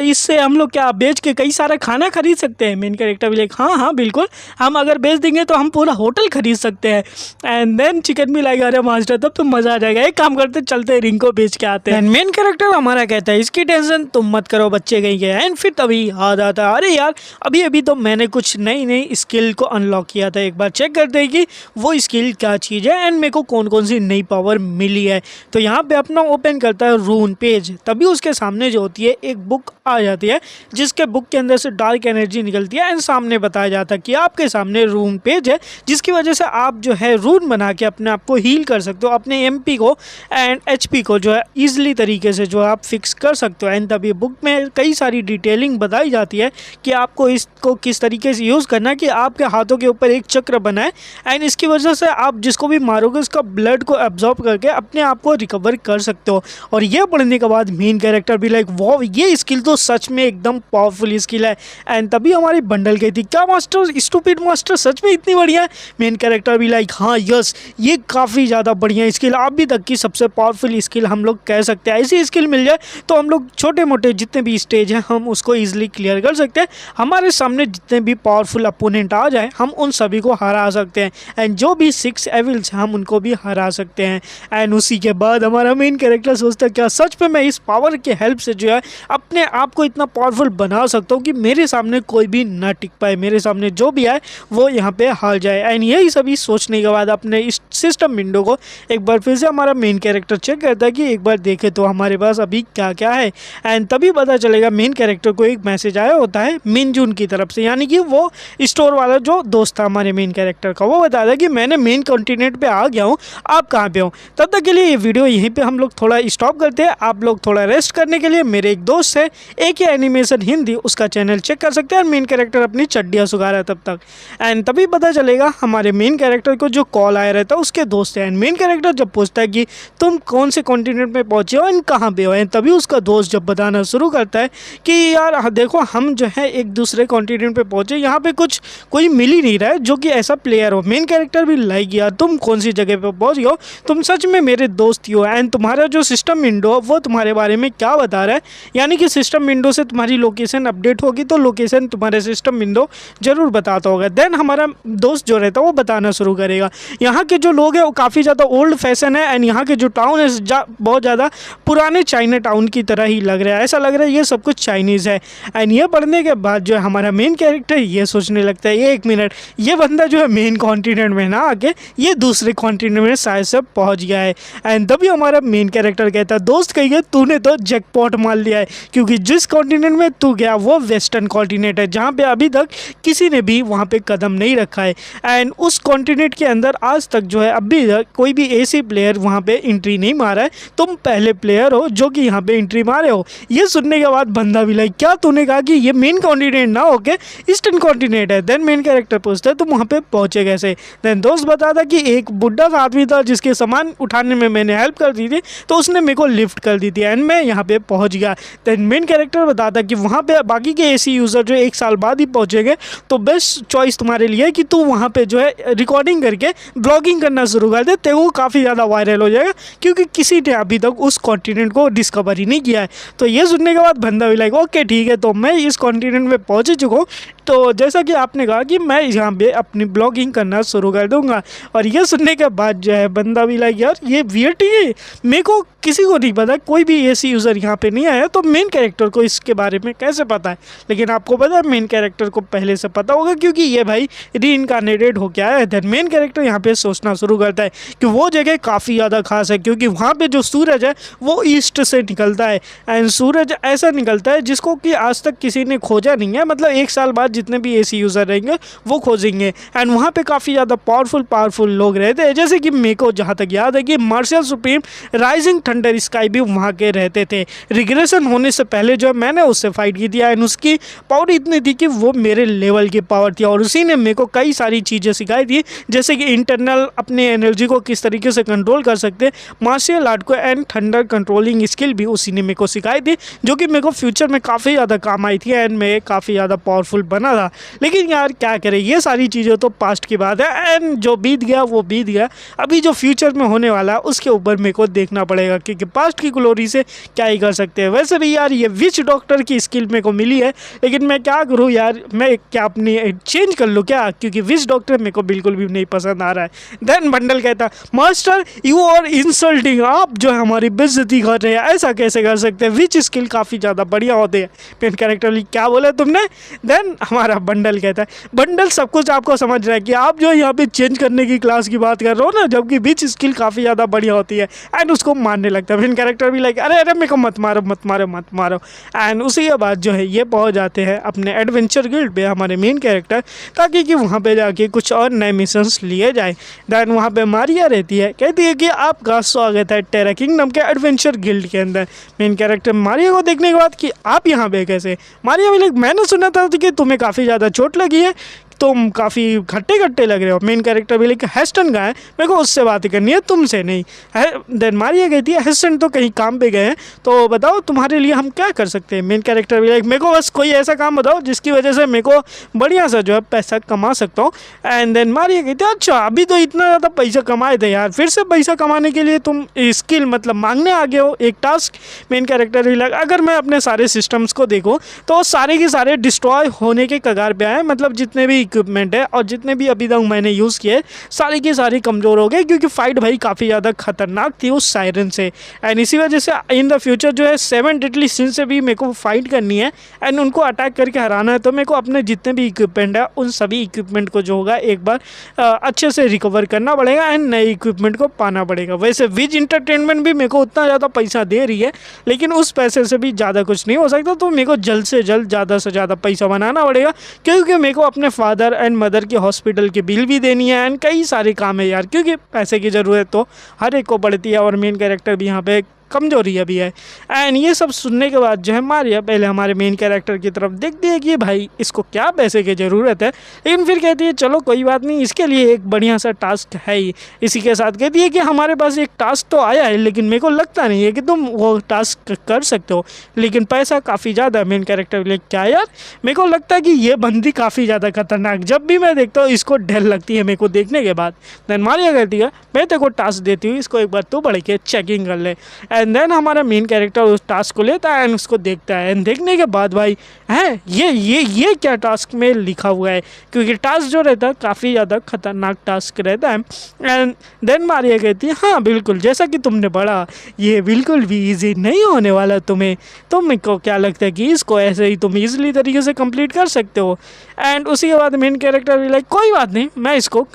इससे हम लोग क्या बेच के कई सारा खाना खरीद सकते हैं। मेन कैरेक्टर भी लाइक हाँ बिल्कुल, हम अगर बेच देंगे तो हम पूरा होटल खरीद सकते हैं। एंड देन चिकन भी लाएगा, अरे मास्टर तब तो मज़ा आ जाएगा, एक काम करते चलते रिंग को बेच के आते हैं। मेन कैरेक्टर हमारा कहता है इसकी टेंशन तुम मत करो, बच्चे कहीं गए। एंड फिर तभी याद आता है अरे यार अभी तो मैंने कुछ नई स्किल को अनलॉक किया था, एक बार चेक करते हैं कि वो स्किल क्या चीज़ है एंड मेरे को कौन कौन सी नई पावर मिली है। तो यहाँ पे अपना ओपन करता है रून पेज, तभी उसके सामने जो होती है एक बुक आ जाती है जिसके बुक के अंदर से डार्क एनर्जी निकलती है एंड सामने बताया जाता है कि आपके सामने रून पेज है जिसकी वजह से आप जो है रून बना के अपने आप को हील कर सकते हो, अपने एमपी को एंड एचपी को जो है ईजिली तरीके से जो आप फिक्स कर सकते हो। एंड तभी बुक में कई सारी डिटेलिंग बताई जाती है कि आपको इसको किस तरीके से यूज़ करना है कि आपके हाथों के ऊपर एक चक्र बना है एंड इसकी वजह से आप जिसको भी मारोगे उसका ब्लड को एब्जॉर्ब करके अपने आप को रिकवर कर सकते हो। और ये पढ़ने के बाद मेन कैरेक्टर भी लाइक वाह ये स्किल तो सच में एकदम पावरफुल स्किल है। एंड तभी हमारी बंडल कहती क्या मास्टर, स्टूपिड मास्टर सच में इतनी बढ़िया है। मेन कैरेक्टर भी लाइक हाँ यस ये काफ़ी ज़्यादा बढ़िया स्किल, अभी तक की सबसे पावरफुल स्किल हम लोग कह सकते हैं। ऐसी स्किल मिल जाए तो हम लोग छोटे मोटे जितने भी स्टेज हैं हम उसको ईजिली क्लियर कर सकते हैं। हमारे सामने जितने भी पावरफुल अपोनेंट आ जाए हम उन सभी को हरा सकते हैं एंड जो भी 6 एविल्स हैं हम उनको भी हरा सकते हैं। एंड उसी के बाद हमारा मेन कैरेक्टर सोचता है क्या सच में मैं इस पावर के हेल्प से जो है अपने आप को इतना पावरफुल बना सकता हूँ कि मेरे सामने कोई भी ना टिक पाए, मेरे सामने जो भी आए वो यहाँ पे हार जाए। एंड यही सभी सोचने के बाद अपने इस सिस्टम विंडो को एक बार फिर से हमारा मेन कैरेक्टर चेक करता है कि एक बार देखे तो हमारे पास अभी क्या क्या है। एंड तभी पता चलेगा मेन कैरेक्टर को एक मैसेज आया होता है मिनजून की तरफ से, यानी कि वो स्टोर वाला जो दोस्त था हमारे मेन कैरेक्टर का, वो बताया कि मैंने मेन कॉन्टिनेंट पे आ गया हूँ, आप कहाँ पे हो। तब तक के लिए ये वीडियो यहीं पे हम लोग थोड़ा स्टॉप करते हैं, आप लोग थोड़ा रेस्ट करने के लिए मेरे एक दोस्त है एक एनिमेशन हिंदी, उसका चैनल चेक कर सकते हैं। मेन कैरेक्टर अपनी चड्डियाँ सुखा रहा है तब तक। एंड तभी पता चलेगा हमारे मेन कैरेक्टर को जो कॉल आया रहता है उसके दोस्त है। एंड मेन कैरेक्टर जब पूछता है कि तुम कौन से कॉन्टिनेंट में पहुँचे हो एंड कहाँ पे हो, एंड तभी उसका दोस्त जब बताना शुरू करता है कि यार देखो हम जो है एक दूसरे कॉन्टिनेंट पे पहुँचे, यहाँ पे कुछ कोई मिल ही नहीं रहा है जो कि ऐसा प्लेयर हो। मेन कैरेक्टर भी लाइक यार तुम कौन सी जगह पे पहुँच गए हो, तुम सच में मेरे दोस्त ही हो। एंड तुम्हारा जो सिस्टम विंडो वो तुम्हारे बारे में क्या बता रहा है, यानी कि सिस्टम विंडो से तुम्हारी लोकेशन अपडेट होगी तो लोकेशन तुम्हारे सिस्टम विंडो जरूर बताता होगा। देन हमारा दोस्त जो रहता है वो बताना शुरू करेगा यहाँ के जो लोग हैं वो काफ़ी ज़्यादा ओल्ड फैशन है एंड यहाँ के जो टाउन है बहुत ज़्यादा पुराने चाइना टाउन की तरह ही लग रहा है, ऐसा लग रहा है ये सब कुछ चाइनीज़ है। एंड ये पढ़ने के बाद जो है हमारा मेन कैरेक्टर ये सोचने लगता है एक मिनट ये बंदा जो है मेन कॉन्टिनेंट में ना आके ये दूसरे कॉन्टिनेंट में शायद से पहुँच गया है। एंड तभी हमारा मेन कैरेक्टर कहता है दोस्त कहिए तूने तो जैकपॉट मार लिया है, क्योंकि जिस कॉन्टिनेंट में तू गया वो वेस्टर्न कॉन्टिनेंट है जहाँ पे अभी तक किसी ने भी वहाँ पे कदम नहीं रखा है। एंड उस कॉन्टिनेंट के अंदर आज तक जो है अभी तक कोई भी ऐसी प्लेयर वहाँ पे एंट्री नहीं मारा है, तुम पहले प्लेयर हो जो कि यहाँ पे एंट्री मारे हो। ये सुनने के बाद बंदा भी लाइक क्या तूने कहा कि ये मेन कॉन्टिनेंट ना होके ईस्टर्न कॉन्टिनेंट है। देन मेन कैरेक्टर पूछता है तुम वहाँ पे पहुँचे कैसे। देन दोस्त बताता कि एक बुढ़ा सा आदमी था जिसके सामान उठाने में मैंने हेल्प कर दी थी तो उसने मेरे को लिफ्ट कर दी थी एंड मैं यहाँ पे पहुँच गया। देन मेन कैरेक्टर बताता कि वहाँ पे बाकी के ऐसी यूज़र जो 1 साल बाद ही पहुँचेंगे तो बेस्ट चॉइस तुम्हारे लिए है कि तू वहाँ पे जो है रिकॉर्डिंग करके ब्लॉगिंग करना शुरू कर दे, तो वो काफ़ी ज़्यादा वायरल हो जाएगा क्योंकि किसी ने अभी तक उस कॉन्टिनेंट को डिस्कवर ही नहीं किया है। तो ये सुनने के बाद बंदा भी लाइक ओके ठीक है तो मैं इस कॉन्टिनेंट में पहुँच चुका हूँ, तो जैसा कि आपने कहा कि मैं यहाँ पे अपनी ब्लॉगिंग करना शुरू कर दूँगा। और ये सुनने के बाद जो है बंदा भी लाइक यार ये वियर्ड है, मेरे को किसी को नहीं पता, कोई भी ऐसी यूज़र यहाँ पे नहीं आया तो मेन कैरेक्टर को इसके बारे में कैसे पता है। लेकिन आपको पता है मेन कैरेक्टर को पहले से पता होगा क्योंकि ये भाई रीइंकार्नेटेड हो गया है। देन मेन कैरेक्टर यहाँ पे सोचना शुरू करता है कि वो जगह काफ़ी ज़्यादा खास है क्योंकि वहाँ पे जो सूरज है वो ईस्ट से निकलता है एंड सूरज ऐसा निकलता है जिसको कि आज तक किसी ने खोजा नहीं है, मतलब 1 साल बाद जितने भी ऐसी यूज़र रहेंगे वो खोजेंगे। एंड वहाँ पे काफ़ी ज़्यादा पावरफुल लोग रहते हैं, जैसे कि मेरे को जहाँ तक याद है कि marshal supreme rising thunder sky भी वहाँ के रहते थे। रिग्रेशन होने से पहले जो मैंने उससे फाइट की थी एंड उसकी पावर इतनी थी कि वो मेरे लेवल की पावर थी और उसी ने मेरे को कई सारी चीज़ें सिखाई थी, जैसे कि इंटरनल अपनी एनर्जी को किस तरीके से कंट्रोल कर सकते, मार्शल आर्ट को एंड थंडर कंट्रोलिंग स्किल भी उसी ने मेरे को सिखाई थी, जो कि मेरे को फ्यूचर में काफ़ी ज़्यादा काम आई थी एंड मैं काफ़ी ज़्यादा पावरफुल बना था। लेकिन यार क्या करें, ये सारी चीज़ें तो पास्ट की बात है एंड जो बीत गया वो बीत गया। अभी जो फ्यूचर में होने वाला है उसके ऊपर मेरे को देखना पड़ेगा, क्योंकि पास्ट की ग्लोरी से क्या ही कर सकते हैं। वैसे भी यार ये विच डॉक्टर की स्किल मेरे को मिली है, लेकिन मैं क्या करूँ यार, मैं क्या अपनी चेंज कर लूँ क्या, क्योंकि विच डॉक्टर मेरे को बिल्कुल भी नहीं पसंद आ रहा है। देन बंडल कहता मास्टर यू आर इंसल्टिंग, आप जो है हमारी बेइज्जती कर रहे हैं, ऐसा कैसे कर सकते हैं, विच स्किल काफ़ी ज़्यादा बढ़िया होते हैं। पेन कैरेक्टर क्या बोला तुमने। देन हमारा बंडल कहता है बंडल सब कुछ आपको समझ रहा है कि आप जो यहाँ पे चेंज करने की क्लास की बात कर रहे हो ना, जबकि विच स्किल काफ़ी ज़्यादा बढ़िया होती है एंड उसको मारने लगता है। पेन कैरेक्टर भी लाइक अरे अरे मेरे को मत मारो मत मारो मत मारो। एंड उसी के बाद जो है ये पहुँच जाते हैं अपने एडवेंचर गिल्ड पे हमारे मेन कैरेक्टर, ताकि कि वहाँ पे जाके कुछ और नए मिशंस लिए जाए। देन वहाँ पे मारिया रहती है, कहती है कि आपका स्वागत है टेरा किंगडम के एडवेंचर गिल्ड के अंदर। मेन कैरेक्टर मारिया को देखने के बाद कि आप यहाँ पे कैसे, मारिया भी लाइक मैंने सुना था कि तुम्हें काफ़ी ज़्यादा चोट लगी है, तुम काफ़ी खट्टे खट्टे लग रहे हो। मेन कैरेक्टर भी लाइक हेस्टन का है, मेरे को उससे बात करनी है तुमसे नहीं है। देन मारिया कहती है हेस्टन तो कहीं काम पे गए हैं, तो बताओ तुम्हारे लिए हम क्या कर सकते हैं। मेन कैरेक्टर भी लाइक मेरे को बस कोई ऐसा काम बताओ जिसकी वजह से मेरे को बढ़िया सा जो है पैसा कमा सकता हूँ। एंड देन मारिया कहती है अच्छा अभी तो इतना ज़्यादा पैसा कमाए थे यार, फिर से पैसा कमाने के लिए तुम स्किल मतलब मांगने आ गए हो एक टास्क। मेन कैरेक्टर भी लाइक अगर मैं अपने सारे सिस्टम्स को देखूँ तो सारे के सारे डिस्ट्रॉय होने के कगार पे आए, मतलब जितने भी इक्विपमेंट है और जितने भी अभी तक मैंने यूज़ किए सारे के सारे कमज़ोर हो गए, क्योंकि फाइट भाई काफ़ी ज़्यादा खतरनाक थी उस सायरन से। एंड इसी वजह से इन द फ्यूचर जो है 7 डेडली सिन से भी मेरे को फाइट करनी है एंड उनको अटैक करके हराना है, तो मेरे को अपने जितने भी इक्विपमेंट है उन सभी इक्विपमेंट को जो होगा एक बार अच्छे से रिकवर करना पड़ेगा एंड नए इक्विपमेंट को पाना पड़ेगा। वैसे विज इंटरटेनमेंट भी मेरे को उतना ज़्यादा पैसा दे रही है, लेकिन उस पैसे से भी ज़्यादा कुछ नहीं हो सकता, तो मेरे को जल्द से जल्द ज़्यादा से ज़्यादा पैसा बनाना पड़ेगा, क्योंकि मेरे को अपने फादर एंड मदर की हॉस्पिटल की बिल भी देनी है एंड कई सारे काम है यार, क्योंकि पैसे की ज़रूरत तो हर एक को पड़ती है और मेन कैरेक्टर भी यहाँ पे कमजोरी अभी है। एंड ये सब सुनने के बाद जो है मारिया पहले हमारे मेन कैरेक्टर की तरफ देखती है कि भाई इसको क्या पैसे की ज़रूरत है, लेकिन फिर कहती है चलो कोई बात नहीं, इसके लिए एक बढ़िया सा टास्क है ही। इसी के साथ कहती है कि हमारे पास एक टास्क तो आया है, लेकिन मेरे को लगता नहीं है कि तुम वो टास्क कर सकते हो, लेकिन पैसा काफ़ी ज़्यादा है। मेन कैरेक्टर बोले क्या यार, मेरे को लगता है कि ये बंदी काफ़ी ज़्यादा खतरनाक, जब भी मैं देखता हूँ इसको डर लगती है मेरे को देखने के बाद। देन मारिया कहती है मैं तेरे को टास्क देती हूँ, इसको एक बार तू बढ़ के चेकिंग कर ले। एंड देन हमारा मेन कैरेक्टर उस टास्क को लेता है एंड उसको देखता है एंड देखने के बाद भाई हैं ये क्या टास्क में लिखा हुआ है, क्योंकि टास्क जो रहता है काफ़ी ज़्यादा खतरनाक टास्क रहता है। एंड देन मारिया कहती है हाँ बिल्कुल जैसा कि तुमने पढ़ा, ये बिल्कुल भी ईजी नहीं होने वाला तुम्हें, तो मेरे को क्या लगता है कि इसको ऐसे ही तुम ईजिली तरीके से कंप्लीट कर सकते हो। एंड उसी के बाद मेन कैरेक्टर भी लाइक कोई बात नहीं, मैं इसको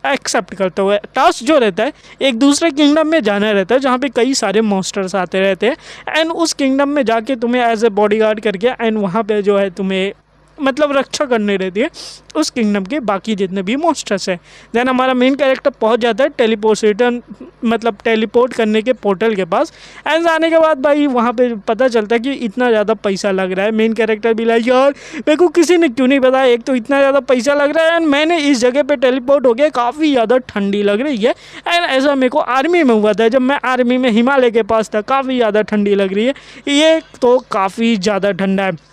एक्सेप्ट करता हूँ। टास्क जो रहता है एक दूसरे किंगडम में जाना रहता है जहाँ पे कई सारे मॉन्स्टर्स आते रहते हैं एंड उस किंगडम में जाके तुम्हें एज ए बॉडीगार्ड करके एंड वहाँ पे जो है तुम्हें मतलब रक्षा करनी रहती है उस किंगडम के बाकी जितने भी मॉन्स्टर्स हैं। देन हमारा मेन कैरेक्टर पहुंच जाता है टेलीपोर्टेशन मतलब टेलीपोर्ट करने के पोर्टल के पास एंड जाने के बाद भाई वहाँ पे पता चलता है कि इतना ज़्यादा पैसा लग रहा है। मेन कैरेक्टर भी लाइक यार मेरे को किसी ने क्यों नहीं बताया, एक तो इतना ज़्यादा पैसा लग रहा है एंड मैंने इस जगह पे टेलीपोर्ट हो गया, काफ़ी ज़्यादा ठंडी लग रही है। एंड ऐसा मेरे को आर्मी में हुआ था, जब मैं आर्मी में हिमालय के पास था, काफ़ी ज़्यादा ठंडी लग रही है, ये तो काफ़ी ज़्यादा ठंडा है।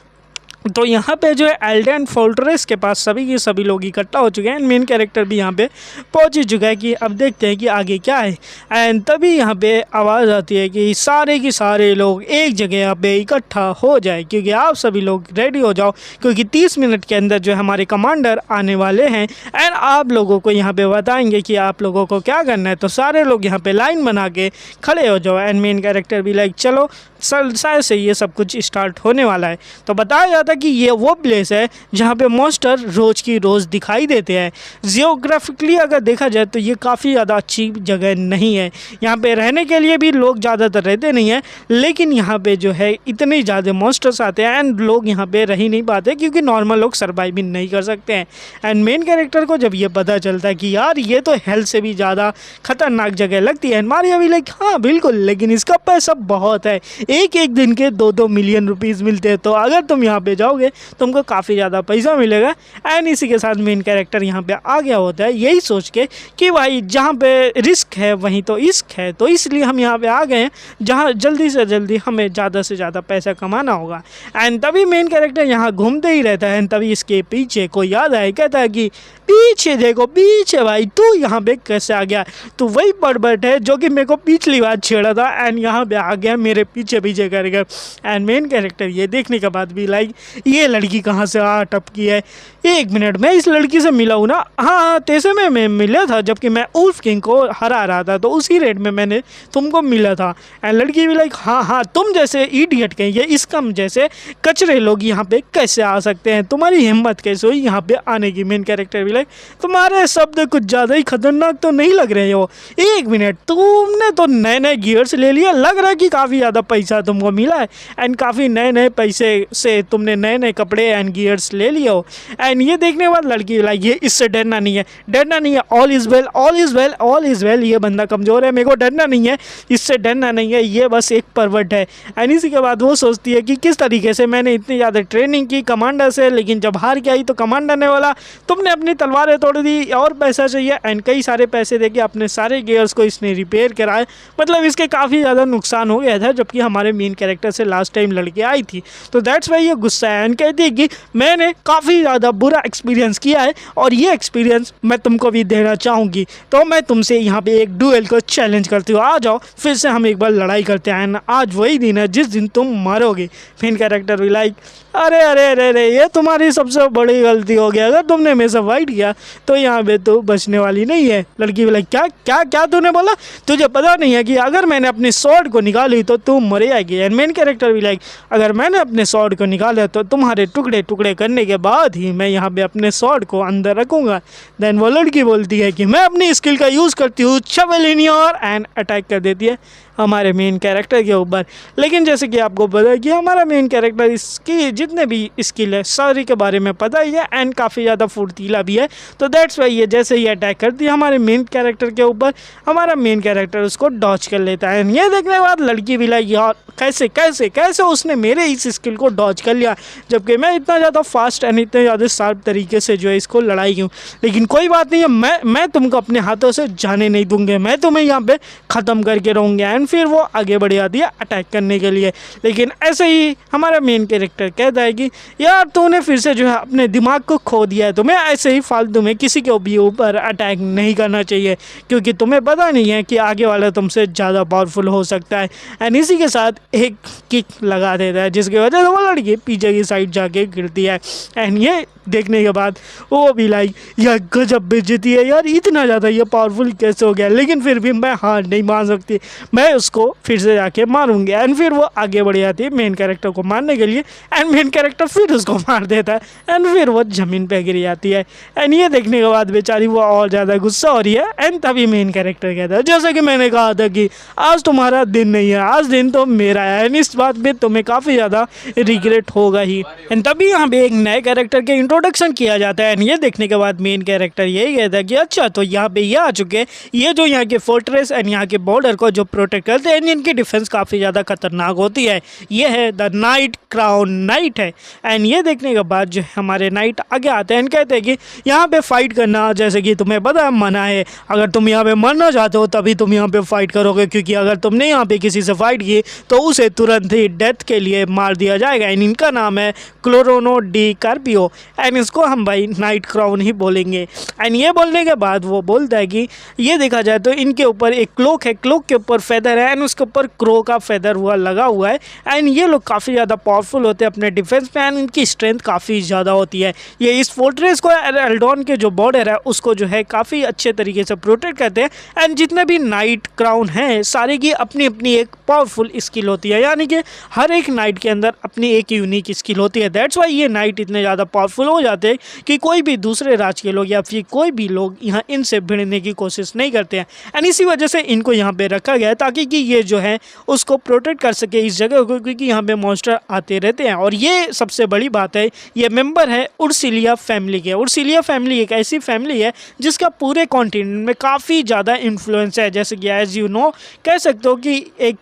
तो यहाँ पे जो है एल्डेन फोर्ट्रेस के पास सभी के सभी लोग इकट्ठा हो चुके हैं एंड मेन कैरेक्टर भी यहाँ पे पहुँच ही चुका है कि अब देखते हैं कि आगे क्या है। एंड तभी यहाँ पे आवाज़ आती है कि सारे के सारे लोग एक जगह यहाँ पे इकट्ठा हो जाए, क्योंकि आप सभी लोग रेडी हो जाओ, क्योंकि 30 मिनट के अंदर जो हमारे कमांडर आने वाले हैं एंड आप लोगों को यहाँ पे बताएंगे कि आप लोगों को क्या करना है। तो सारे लोग यहाँ पे लाइन बना के खड़े हो जाओ एंड मेन कैरेक्टर भी लाइक चलो शायद से ये सब कुछ स्टार्ट होने वाला है। तो बताया जाता था कि ये वो प्लेस है जहाँ पे मॉन्स्टर रोज़ की रोज़ दिखाई देते हैं। जियोग्राफिकली अगर देखा जाए तो ये काफ़ी ज़्यादा अच्छी जगह नहीं है। यहाँ पे रहने के लिए भी लोग ज़्यादातर रहते नहीं हैं, लेकिन यहाँ पे जो है इतने ज़्यादा मॉन्स्टर्स आते हैं एंड लोग यहाँ पे रह ही नहीं पाते क्योंकि नॉर्मल लोग सर्वाइव भी नहीं कर सकते हैं। एंड मेन कैरेक्टर को जब ये पता चलता है कि यार ये तो हेल से भी ज़्यादा खतरनाक जगह लगती है, मारिया भी लाइक हाँ बिल्कुल, लेकिन इसका पैसा बहुत है, एक एक दिन के 2-2 मिलियन रुपीज़ मिलते हैं, तो अगर तुम यहाँ पे जाओगे तुमको काफ़ी ज़्यादा पैसा मिलेगा। एंड इसी के साथ मेन कैरेक्टर यहाँ पे आ गया होता है यही सोच के कि भाई जहाँ पे रिस्क है वहीं तो इश्क है, तो इसलिए हम यहाँ पे आ गए हैं जहाँ जल्दी से जल्दी हमें ज़्यादा से ज़्यादा पैसा कमाना होगा। एंड तभी मेन कैरेक्टर यहाँ घूमते ही रहता है, तभी इसके पीछे कोई याद आए, कहता है कि पीछे देखो पीछे भाई, तू यहाँ पे कैसे आ गया, तो वही बड़बट है जो कि मेरे को पिछली बार छेड़ा था एंड यहाँ पे आ गया मेरे पीछे पीछे करके। एंड मेन कैरेक्टर ये देखने के बाद भी लाइक ये लड़की कहाँ से आ टपकी है, एक मिनट में इस लड़की से मिला हूँ ना, हाँ तैसे में मैं मिला था जबकि मैं उल्फ किंग को हरा रहा था, तो उसी रेट में मैंने तुमको मिला था। एंड लड़की भी लाइक हाँ तुम जैसे इडियट कहेंगे इसकम जैसे कचरे लोग यहाँ पे कैसे आ सकते हैं, तुम्हारी हिम्मत कैसे हुई यहाँ पे आने की। मेन कैरेक्टर भी लाइक तुम्हारे शब्द कुछ ज़्यादा ही खतरनाक तो नहीं लग रहे हो, एक मिनट तुमने तो नए नए गियर्स ले लिए, लग रहा है कि काफ़ी ज़्यादा पैसा तुमको मिला है एंड काफ़ी नए नए पैसे से तुमने नए नए कपड़े एंड गियर्स ले लिए हो। एंड ये देखने के बाद लड़की लाइक ये इससे डरना नहीं है, डरना नहीं है, all is well all is well all is well, ये बंदा कमज़ोर है, मेरे को डरना नहीं है, इससे डरना नहीं है, ये बस एक परवट है। एंड इसी के बाद वो सोचती है कि किस तरीके से मैंने इतनी ज़्यादा ट्रेनिंग की कमांडर से, लेकिन जब हार के आई तो कमांडर ने बोला तुमने अपनी तलवारें तोड़ दी और पैसा चाहिए, एंड कई सारे पैसे देके अपने सारे गियर्स को इसने रिपेयर कराए, मतलब इसके काफ़ी ज़्यादा नुकसान हो गया था जबकि हमारे मेन कैरेक्टर से लास्ट टाइम लड़के आई थी, तो दैट्स वाई ये गुस्सा है एंड कहती है कि मैंने काफ़ी ज़्यादा बुरा एक्सपीरियंस किया है और ये एक्सपीरियंस मैं तुमको भी देना चाहूँगी, तो मैं तुमसे यहाँ पे एक डुएल को चैलेंज करती हूँ, आ जाओ फिर से हम एक बार लड़ाई करते हैं, आज वही दिन है जिस दिन तुम मरोगे। मेन कैरेक्टर भी लाइक अरे अरे अरे अरे ये तुम्हारी सबसे बड़ी गलती हो गया, अगर तुमने मेरे से फाइट किया तो यहाँ पे तो बचने वाली नहीं है। लड़की भी लाइक क्या क्या क्या तूने बोला, तुझे पता नहीं है कि अगर मैंने अपने स्वॉर्ड को निकाली तो तुम मर जाएगी। एंड मेन कैरेक्टर भी लाइक अगर मैंने अपने स्वॉर्ड को निकाला तो तुम्हारे टुकड़े टुकड़े करने के बाद ही मैं यहाँ पे अपने स्वॉर्ड को अंदर रखूँगा। देन वो लड़की बोलती है कि मैं अपनी स्किल का यूज़ करती हूँ shovel in your, and attack कर देती है हमारे मेन कैरेक्टर के ऊपर। लेकिन जैसे कि आपको पता है कि हमारा मेन कैरेक्टर इसकी जितने भी स्किल है सारी के बारे में पता ही है एंड काफ़ी ज़्यादा फुर्तीला भी है, तो दैट्स वाई ये जैसे ही अटैक करती है हमारे मेन कैरेक्टर के ऊपर, हमारा मेन कैरेक्टर उसको डॉच कर लेता है। ये देखने के बाद लड़की भी लाइक यार कैसे कैसे कैसे उसने मेरे इस स्किल को डॉच कर लिया जबकि मैं इतना ज़्यादा फास्ट एंड इतने ज़्यादा शार्प तरीके से जो है इसको लड़ाई हूँ, लेकिन कोई बात नहीं है, मैं तुमको अपने हाथों से जाने नहीं दूंगे, मैं तुम्हें यहाँ पे ख़त्म करके रहूँगा। एंड फिर वो आगे बढ़ जाती है अटैक करने के लिए, लेकिन ऐसे ही हमारा मेन कैरेक्टर कहता है कि यार तूने फिर से जो है अपने दिमाग को खो दिया है, तुम्हें ऐसे ही फालतू में किसी के भी ऊपर अटैक नहीं करना चाहिए क्योंकि तुम्हें पता नहीं है कि आगे वाला तुमसे ज़्यादा पावरफुल हो सकता है। एंड इसी के साथ एक किक लगा देता है जिसकी वजह से वो लड़की पीछे की साइड जाके गिरती है। एंड ये देखने के बाद वो भी लाइक यार गजब बेइज्जती है यार, इतना ज़्यादा ये पावरफुल कैसे हो गया, लेकिन फिर भी मैं हार नहीं मान सकती, मैं उसको फिर से जाके मारूंगी। एंड फिर वो आगे बढ़ जाती है मेन कैरेक्टर को मारने के लिए एंड मेन कैरेक्टर फिर उसको मार देता है एंड फिर वो ज़मीन पे गिर जाती है। एंड ये देखने के बाद बेचारी वो और ज़्यादा गुस्सा हो रही है एंड तभी मेन कैरेक्टर कहता है जैसे कि मैंने कहा था कि आज तुम्हारा दिन नहीं है, आज दिन तो मेरा है एंड इस बात में तुम्हें काफ़ी ज़्यादा रिग्रेट होगा ही। एंड तभी यहाँ पे एक नए कैरेक्टर के इंट्रोडक्शन किया जाता है एंड ये देखने के बाद मेन कैरेक्टर यही कहता है कि अच्छा तो यहाँ पे ये आ चुके हैं, ये जो यहाँ के फोर्ट्रेस एंड यहाँ के बॉर्डर को जो प्रोटेक्ट करते हैं इनकी डिफेंस काफ़ी ज़्यादा खतरनाक होती है, ये है द नाइट क्राउन नाइट है। एंड ये देखने के बाद जो हमारे नाइट आगे आते हैं एंड कहते हैं कि यहाँ पे फाइट करना जैसे कि तुम्हें पता है मना है, अगर तुम यहाँ पे मरना चाहते हो तभी तुम यहाँ पे फाइट करोगे क्योंकि अगर तुमने यहाँ पे किसी से फाइट की तो उसे तुरंत ही डेथ के लिए मार दिया जाएगा। एंड इनका नाम है क्लोरोनो डी कार्पियो एंड इसको हम भाई नाइट क्राउन ही बोलेंगे। एंड ये बोलने के बाद वो बोलता है कि ये देखा जाए तो इनके ऊपर एक क्लोक है, क्लोक के ऊपर फेदर है एंड उसके ऊपर क्रो का फेदर हुआ लगा हुआ है एंड ये लोग काफ़ी ज़्यादा पावरफुल होते हैं अपने डिफेंस में एंड इनकी स्ट्रेंथ काफ़ी ज़्यादा होती है। ये इस फोर्ट्रेस को एल्डोन के जो बॉर्डर है उसको जो है काफ़ी अच्छे तरीके से प्रोटेक्ट करते हैं एंड जितने भी नाइट क्राउन हैं सारे की अपनी अपनी एक पावरफुल स्किल होती है, यानी कि हर एक नाइट के अंदर अपनी एक यूनिक स्किल होती है। दैट्स वाई ये नाइट इतने ज़्यादा पावरफुल हो जाते हैं कि कोई भी दूसरे राज्य के लोग या फिर कोई भी लोग यहाँ इनसे भिड़ने की कोशिश नहीं करते हैं। एंड इसी वजह से इनको यहाँ पे रखा गया है ताकि कि ये जो है उसको प्रोटेक्ट कर सके इस जगह को, क्योंकि यहाँ पे मॉन्स्टर आते रहते हैं। और ये सबसे बड़ी बात है, ये मेंबर है उर्सिलिया फैमिली के। उर्सिलिया फैमिली एक ऐसी फैमिली है जिसका पूरे कॉन्टिनेंट में काफ़ी ज़्यादा इन्फ्लुएंस है। जैसे कि एज यू नो कह सकते हो कि एक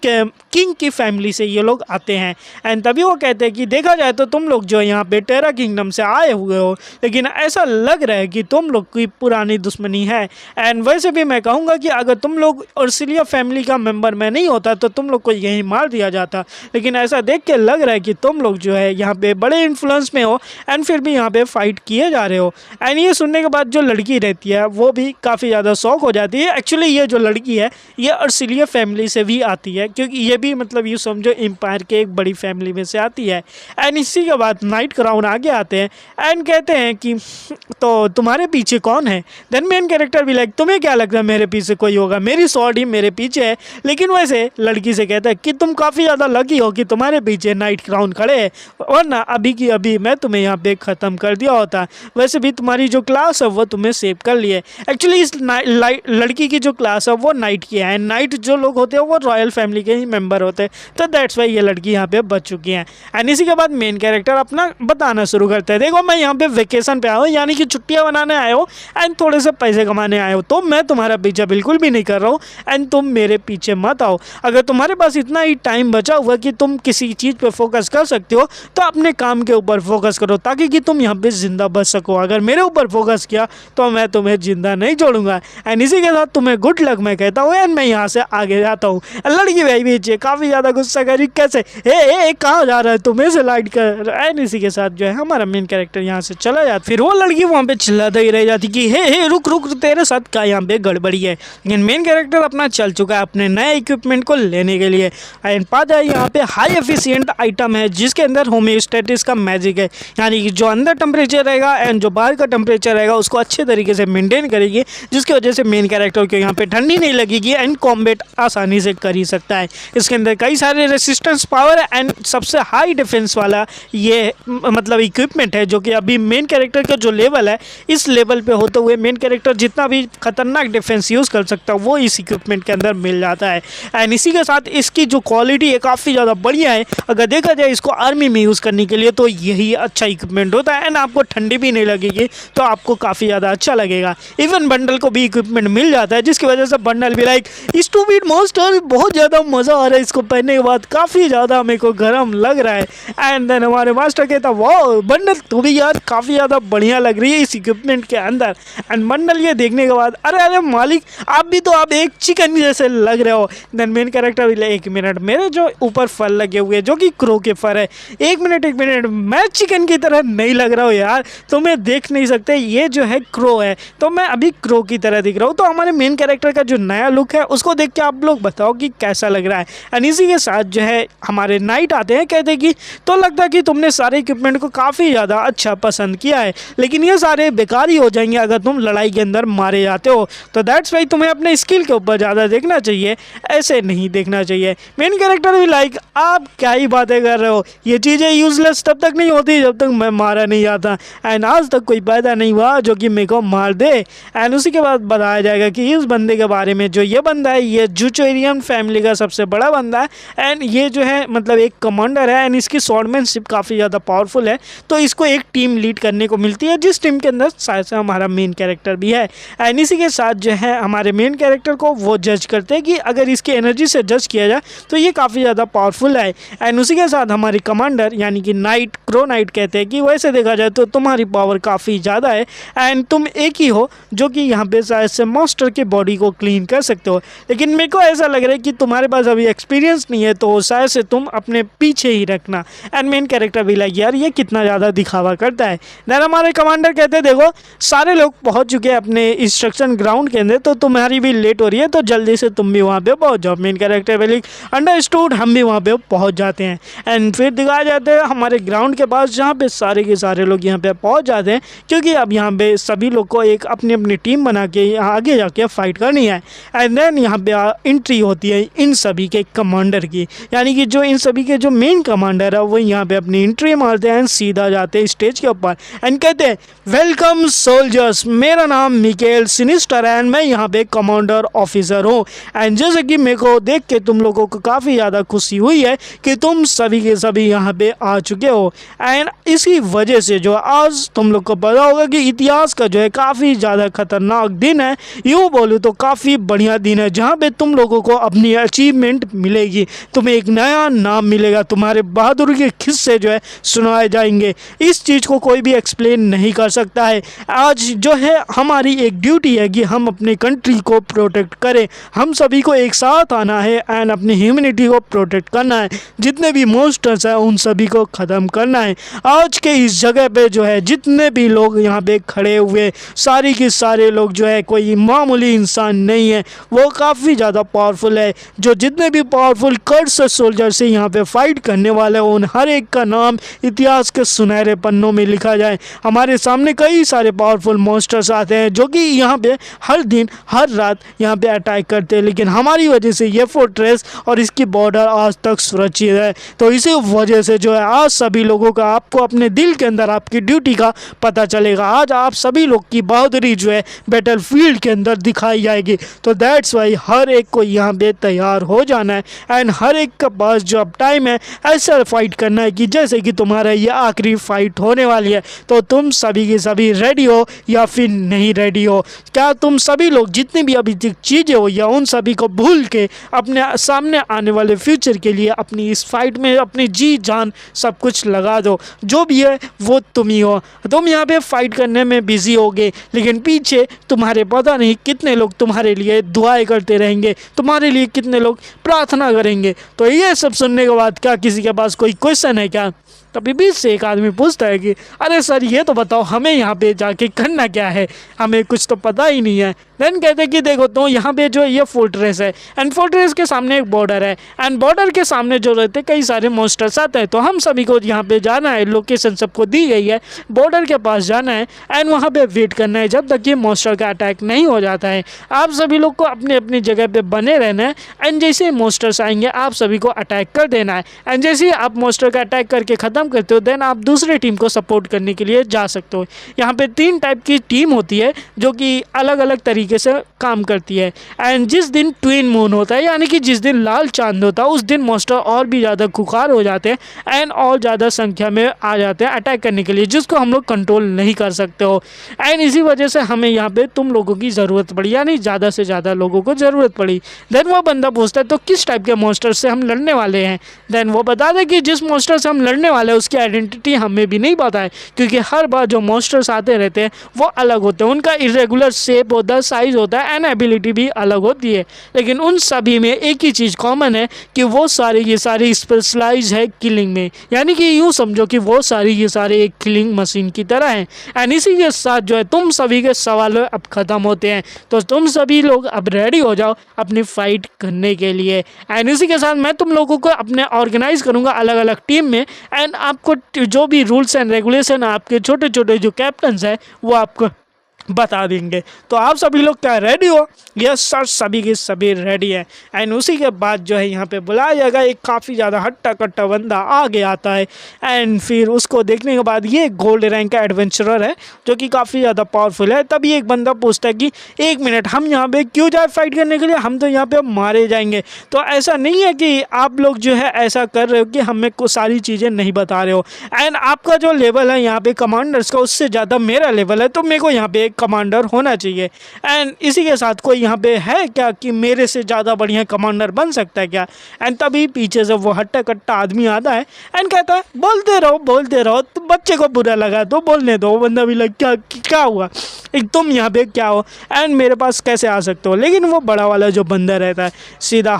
किंग की फैमिली से ये लोग आते हैं। एंड तभी वो कहते हैं कि देखा जाए तो तुम लोग जो यहाँ पे टेरा किंगडम से आए हुए हो, लेकिन ऐसा लग रहा है कि तुम लोग की पुरानी दुश्मनी है। एंड वैसे भी मैं कहूँगा कि अगर तुम लोग उर्सिलिया फैमिली का मेंबर मैं नहीं होता तो तुम लोग को यहीं मार दिया जाता, लेकिन ऐसा देख के लग रहा है कि तुम लोग जो है यहाँ पे बड़े इन्फ्लुएंस में हो एंड फिर भी यहाँ पे फाइट किए जा रहे हो। एंड ये सुनने के बाद जो लड़की रहती है वो भी काफ़ी ज़्यादा शौक हो जाती है। एक्चुअली ये जो लड़की है ये उर्सिलिया फैमिली से भी आती है, क्योंकि ये भी मतलब ये समझो एम्पायर के एक बड़ी फैमिली में से आती है। एंड इसी के बाद नाइट क्राउन आगे आते हैं एंड कहते हैं कि तो तुम्हारे पीछे कौन है। देन मेन कैरेक्टर भी लाइक तुम्हें क्या लगता है मेरे पीछे कोई होगा, मेरी स्वॉर्ड ही मेरे पीछे है। लेकिन वैसे लड़की से कहता है कि तुम काफ़ी ज़्यादा लकी हो कि तुम्हारे पीछे नाइट क्राउन खड़े हैं, वरना अभी की अभी मैं तुम्हें यहाँ पे ख़त्म कर दिया होता। वैसे भी तुम्हारी जो क्लास है वो तुम्हें सेव कर लिए। एक्चुअली इस लड़की की जो क्लास है वो नाइट की है। नाइट जो लोग होते हैं वो रॉयल फैमिली के ही मेंबर होते हैं, तो दैट्स वाई ये लड़की यहाँ पे बच चुकी है। एंड इसी के बाद मेन कैरेक्टर अपना बताना शुरू करते हैं, देखो मैं यहाँ पे वेकेशन पे आया हूँ, यानी कि छुट्टियाँ बनाने आया हो एंड थोड़े से पैसे कमाने आए हो, तो मैं तुम्हारा पीछा बिल्कुल भी नहीं कर रहा हूँ एंड तुम मेरे पीछे मत आओ। अगर तुम्हारे पास इतना ही टाइम बचा हुआ कि तुम किसी चीज़ पे फोकस कर सकते हो तो अपने काम के ऊपर फोकस करो, ताकि कि तुम यहाँ पे ज़िंदा बच सको। अगर मेरे ऊपर फोकस किया तो मैं तुम्हें ज़िंदा नहीं छोड़ूंगा। एंड इसी के साथ तुम्हें गुड लक मैं कहता हूँ एंड मैं यहाँ से आगे जाता हूँ। लड़की भाई पीछे काफ़ी ज़्यादा गुस्सा करी, कैसे ए कहाँ जा रहा है तुम्हें से लाइट कर। एंड इसी के साथ जो है हमारा मेन कैरेक्टर यहाँ से चला जाता। फिर वो लड़की वहाँ पे चिल्लाते ही रह जाती कि हे रुक रुक तेरे साथ क्या यहाँ पे गड़बड़ी है। लेकिन मेन कैरेक्टर अपना चल चुका है अपने नए इक्विपमेंट को लेने के लिए। एंड पा जाए यहाँ पे हाई एफिशिएंट आइटम है जिसके अंदर होम्योस्टेटिस का मैजिक है, यानी कि जो अंदर टेम्परेचर रहेगा एंड जो बाहर का टेम्परेचर रहेगा उसको अच्छे तरीके से मेंटेन करेगी, जिसकी वजह से मेन कैरेक्टर को यहाँ पे ठंडी नहीं लगेगी एंड कॉम्बैट आसानी से कर ही सकता है। इसके अंदर कई सारे रेसिस्टेंस पावर एंड सबसे हाई डिफेंस वाला ये मतलब इक्विपमेंट है, जो कि अभी मेन कैरेक्टर का जो लेवल है इस लेवल पे होते हुए मेन कैरेक्टर जितना भी खतरनाक डिफेंस यूज़ कर सकता है वो इस इक्विपमेंट के अंदर मिल जाता है। एंड इसी के साथ इसकी जो क्वालिटी है काफ़ी ज़्यादा बढ़िया है। अगर देखा जाए इसको आर्मी में यूज़ करने के लिए तो यही अच्छा इक्विपमेंट होता है एंड आपको ठंडी भी नहीं लगेगी, तो आपको काफ़ी ज़्यादा अच्छा लगेगा। इवन बंडल को भी इक्विपमेंट मिल जाता है, जिसकी वजह से बंडल भी लाइक स्टूपिड मॉन्स्टर, बहुत ज़्यादा मज़ा आ रहा है इसको पहनने के बाद, काफ़ी ज़्यादा मेरे को गर्म लग रहा है। एंड देन हमारे मास्टर कहता वाह बंडल तू भी यार काफ़ी ज़्यादा बढ़िया लग रही है इस इक्विपमेंट के अंदर। एंड बंडल ये देखने के बाद अरे मालिक आप भी तो आप एक चिकन जैसे लग रहे हो। देन मेन कैरेक्टर भी एक मिनट मेरे जो ऊपर फर लगे हुए जो कि क्रो के फर है, एक मिनट मैं चिकन की तरह नहीं लग रहा हूँ यार, तुम्हें देख नहीं सकते ये जो है क्रो है तो मैं अभी क्रो की तरह दिख रहा हूँ। तो हमारे मेन कैरेक्टर का जो नया लुक है उसको देख के आप लोग बताओ कि कैसा लग रहा है। एंड इसी के साथ जो है हमारे नाइट आते हैं, कहते हैं कि तो लगता है कि तुमने सारे इक्विपमेंट को काफ़ी ज़्यादा अच्छा पसंद किया है, लेकिन ये सारे बेकार ही हो जाएंगे अगर तुम लड़ाई के अंदर मारे जाते हो, तो दैट्स वाई तुम्हें अपने स्किल के ऊपर ज़्यादा देखना चाहिए, ऐसे नहीं देखना चाहिए। मेन कैरेक्टर भी लाइक आप क्या ही बातें कर रहे हो, ये चीज़ें यूजलेस तब तक नहीं होती जब तक मैं मारा नहीं आता एंड आज तक कोई पैदा नहीं हुआ जो कि मेरे को मार दे। एंड उसी के बाद बताया जाएगा कि इस बंदे के बारे में, जो ये बंदा है ये जूचोरियन फैमिली का सबसे बड़ा बंदा है एंड ये जो है मतलब एक कमांडर है एंड इसकी स्वॉर्डमैनशिप काफ़ी ज़्यादा पावरफुल है, तो इसको एक टीम लीड करने को मिलती है जिस टीम के अंदर शायद से हमारा मेन कैरेक्टर भी है। एंड इसी के साथ जो है हमारे मेन कैरेक्टर को वो जज करते हैं कि अगर इसकी एनर्जी से जज किया जाए तो ये काफ़ी ज़्यादा पावरफुल है। एंड उसी के साथ हमारी कमांडर यानी कि नाइट क्रो नाइट कहते हैं कि वैसे देखा जाए तो तुम्हारी पावर काफ़ी ज़्यादा है एंड तुम एक ही हो जो कि यहाँ पे शायद से मॉन्स्टर की बॉडी को क्लीन कर सकते हो, लेकिन मेरे को ऐसा लग रहा है कि तुम्हारे पास अभी एक्सपीरियंस नहीं है तो शायद से तुम अपने पीछे ही रखना। एंड मेन कैरेक्टर भी लाइक यार ये कितना ज़्यादा दिखावा करता है। देन हमारे कमांडर कहते हैं देखो सारे लोग पहुँच चुके हैं अपने इंस्ट्रक्शन ग्राउंड के अंदर, तो तुम्हारी भी लेट हो रही है तो जल्दी से तुम भी वहाँ पे पहुँच जाओ। मेन कैरेक्टर भी लाइक अंडरस्टूड, हम भी वहाँ पे पहुँच जाते हैं। एंड फिर दिखाया जाता है हमारे ग्राउंड के पास जहाँ पे सारे के सारे लोग यहाँ पे पहुँच जाते हैं, क्योंकि अब यहाँ पे सभी लोग को एक अपनी अपनी टीम बना के यहाँ आगे जाके फाइट करनी है। एंड देन यहाँ पे एंट्री होती है इन सभी के कमांडर की, यानी कि जो इन सभी के जो मेन कमांडर है वो यहाँ यहाँ पे अपनी एंट्री मारते हैं एंड सीधा जाते हैं स्टेज के ऊपर एंड कहते हैं वेलकम सोल्जर्स, मेरा नाम मिकेल सिनिस्टर है एंड मैं यहाँ पे कमांडर ऑफिसर हूँ। एंड जैसे कि मेरे को देख के तुम लोगों को काफ़ी ज़्यादा खुशी हुई है कि तुम सभी के सभी यहाँ पे आ चुके हो एंड इसी वजह से जो आज तुम लोग को पता होगा कि इतिहास का जो है काफ़ी ज़्यादा खतरनाक दिन है, यूँ बोलूँ तो काफ़ी बढ़िया दिन है जहाँ पे तुम लोगों को अपनी अचीवमेंट मिलेगी, तुम्हें एक नया नाम मिलेगा, तुम्हारे बहादुरी के किस्से जो है सुनाए जाएंगे। इस चीज़ को कोई भी एक्सप्लेन नहीं कर सकता है। आज जो है हमारी एक ड्यूटी है कि हम अपनी कंट्री को प्रोटेक्ट करें, हम सभी को एक साथ आना है एंड अपनी ह्यूमैनिटी को प्रोटेक्ट करना है, जितने भी मॉन्स्टर्स हैं उन सभी को ख़त्म करना है। आज के इस जगह पे जो है जितने भी लोग यहाँ पे खड़े हुए सारी के सारे लोग जो है कोई मामूली इंसान नहीं है, वो काफ़ी ज़्यादा पावरफुल है। जो जितने भी पावरफुल कर्स सोल्जर से यहाँ पे फाइट करने वाले हैं उन हर एक का नाम इतिहास के सुनहरे पन्नों में लिखा जाए। हमारे सामने कई सारे पावरफुल मॉन्स्टर्स आते हैं जो कि यहाँ पे हर दिन हर रात यहाँ पे अटैक करते हैं, लेकिन हमारी वजह से ये फोर्ट्रेस और इसकी बॉर्डर आज तक सुरक्षित है। तो इसी वजह से जो है आज सभी लोगों का आपको अपने दिल के अंदर आपकी ड्यूटी का पता चलेगा। आज आप सभी लोग की बहादुरी जो है बैटल फील्ड के अंदर दिखाई जाएगी। तो दैट्स वाई हर एक को यहाँ पे तैयार हो जाना है एंड हर एक के पास जो अब टाइम है ऐसा फाइट करना है कि जैसे कि तुम्हारा ये आखिरी फाइट होने वाली है। तो तुम सभी के सभी रेडी हो या फिर नहीं रेडी हो? क्या तुम सभी लोग जितनी भी अभी तक चीज़ें हो या उन सभी को भूल के अपने सामने आने वाले फ्यूचर के लिए अपनी इस फाइट में अपनी जी जान सब कुछ लगा दो? जो भी है वो तुम ही हो। तुम यहाँ पे फाइट करने में बिजी होगे लेकिन पीछे तुम्हारे पता नहीं कितने लोग तुम्हारे लिए दुआएं करते रहेंगे, तुम्हारे लिए कितने लोग प्रार्थना करेंगे। तो ये सब सुनने के बाद क्या किसी के पास कोई क्वेश्चन है क्या? तभी बीच से एक आदमी पूछता है कि अरे सर ये तो बताओ हमें यहाँ पे जाके करना क्या है, हमें कुछ तो पता ही नहीं है। देन कहते हैं कि देखो तो यहाँ पे जो ये फोर्ट्रेस है एंड फोर्ट्रेस के सामने एक बॉर्डर है एंड बॉर्डर के सामने जो रहते कई सारे मॉन्स्टर्स आते हैं। तो हम सभी को यहाँ पे जाना है, लोकेशन सबको दी गई है, बॉर्डर के पास जाना है एंड वहाँ पे वेट करना है जब तक ये मॉन्स्टर का अटैक नहीं हो जाता है। आप सभी लोग को अपनी अपनी जगह पे बने रहना है एंड जैसे मॉन्स्टर्स आएंगे आप सभी को अटैक कर देना है एंड जैसे ही आप मॉन्स्टर का अटैक करके ख़त्म करते हो देन आप दूसरे टीम को सपोर्ट करने के लिए जा सकते हो। यहाँ पे 3 टाइप की टीम होती है जो कि अलग अलग तरीके से काम करती है एंड जिस दिन ट्विन मून होता है यानी कि जिस दिन लाल चांद होता है उस दिन मॉन्स्टर और भी ज़्यादा खुखार हो जाते हैं एंड और ज़्यादा संख्या में आ जाते हैं अटैक करने के लिए, जिसको हम लोग कंट्रोल नहीं कर सकते हो। एंड इसी वजह से हमें यहाँ पे तुम लोगों की ज़रूरत पड़ी, यानी ज़्यादा से ज़्यादा लोगों को ज़रूरत पड़ी। देन वो बंदा पूछता है तो किस टाइप के मॉन्स्टर से हम लड़ने वाले हैं? देन वो बता दें कि जिस मॉन्स्टर से हम लड़ने वाले हैं उसकी आइडेंटिटी हमें भी नहीं पता है, क्योंकि हर बार जो मॉन्स्टर्स आते रहते हैं वो अलग होते हैं, उनका इरेगुलर शेप होता है, साइज होता है एंड एबिलिटी भी अलग होती है। लेकिन उन सभी में एक ही चीज़ कॉमन है कि वो सारे ये सारे स्पेशलाइज है किलिंग में, यानी कि यूँ समझो कि वो सारी ये सारे एक किलिंग मशीन की तरह हैं। एंड इसी के साथ जो है तुम सभी के सवाल अब ख़त्म होते हैं। तो तुम सभी लोग अब रेडी हो जाओ अपनी फाइट करने के लिए। एंड इसी के साथ मैं तुम लोगों को अपने ऑर्गेनाइज करूँगा अलग अलग टीम में एंड आपको जो भी रूल्स एंड रेगुलेशन आपके छोटे छोटे जो कैप्टन्स हैं वो आपको बता देंगे। तो आप सभी लोग क्या रेडी हो? यस सर, सभी के सभी रेडी है। एंड उसी के बाद जो है यहाँ पे बुलाया जाएगा एक काफ़ी ज़्यादा हट्टा कट्टा बंदा आगे आता है एंड फिर उसको देखने के बाद ये गोल्ड रैंक का एडवेंचरर है जो कि काफ़ी ज़्यादा पावरफुल है। तभी एक बंदा पूछता है कि 1 मिनट हम यहाँ पे क्यों जाए फाइट करने के लिए, हम तो यहाँ पे मारे जाएंगे। तो ऐसा नहीं है कि आप लोग जो है ऐसा कर रहे हो कि हमें को सारी चीज़ें नहीं बता रहे हो एंड आपका जो लेवल है यहाँ पे कमांडर्स का उससे ज़्यादा मेरा लेवल है, तो मेरे को यहाँ पे कमांडर होना चाहिए। एंड इसी के साथ कोई यहाँ पे है क्या कि मेरे से ज़्यादा बढ़िया कमांडर बन सकता है क्या? एंड तभी पीछे से वो हट्टा कट्टा आदमी आता है एंड कहता है बोलते रहो, तो बच्चे को बुरा लगा तो बोलने दो। बंदा भी लग क्या हुआ, एक तुम यहाँ पे क्या हो एंड मेरे पास कैसे आ सकते हो? लेकिन वो बड़ा वाला जो बंदा रहता है सीधा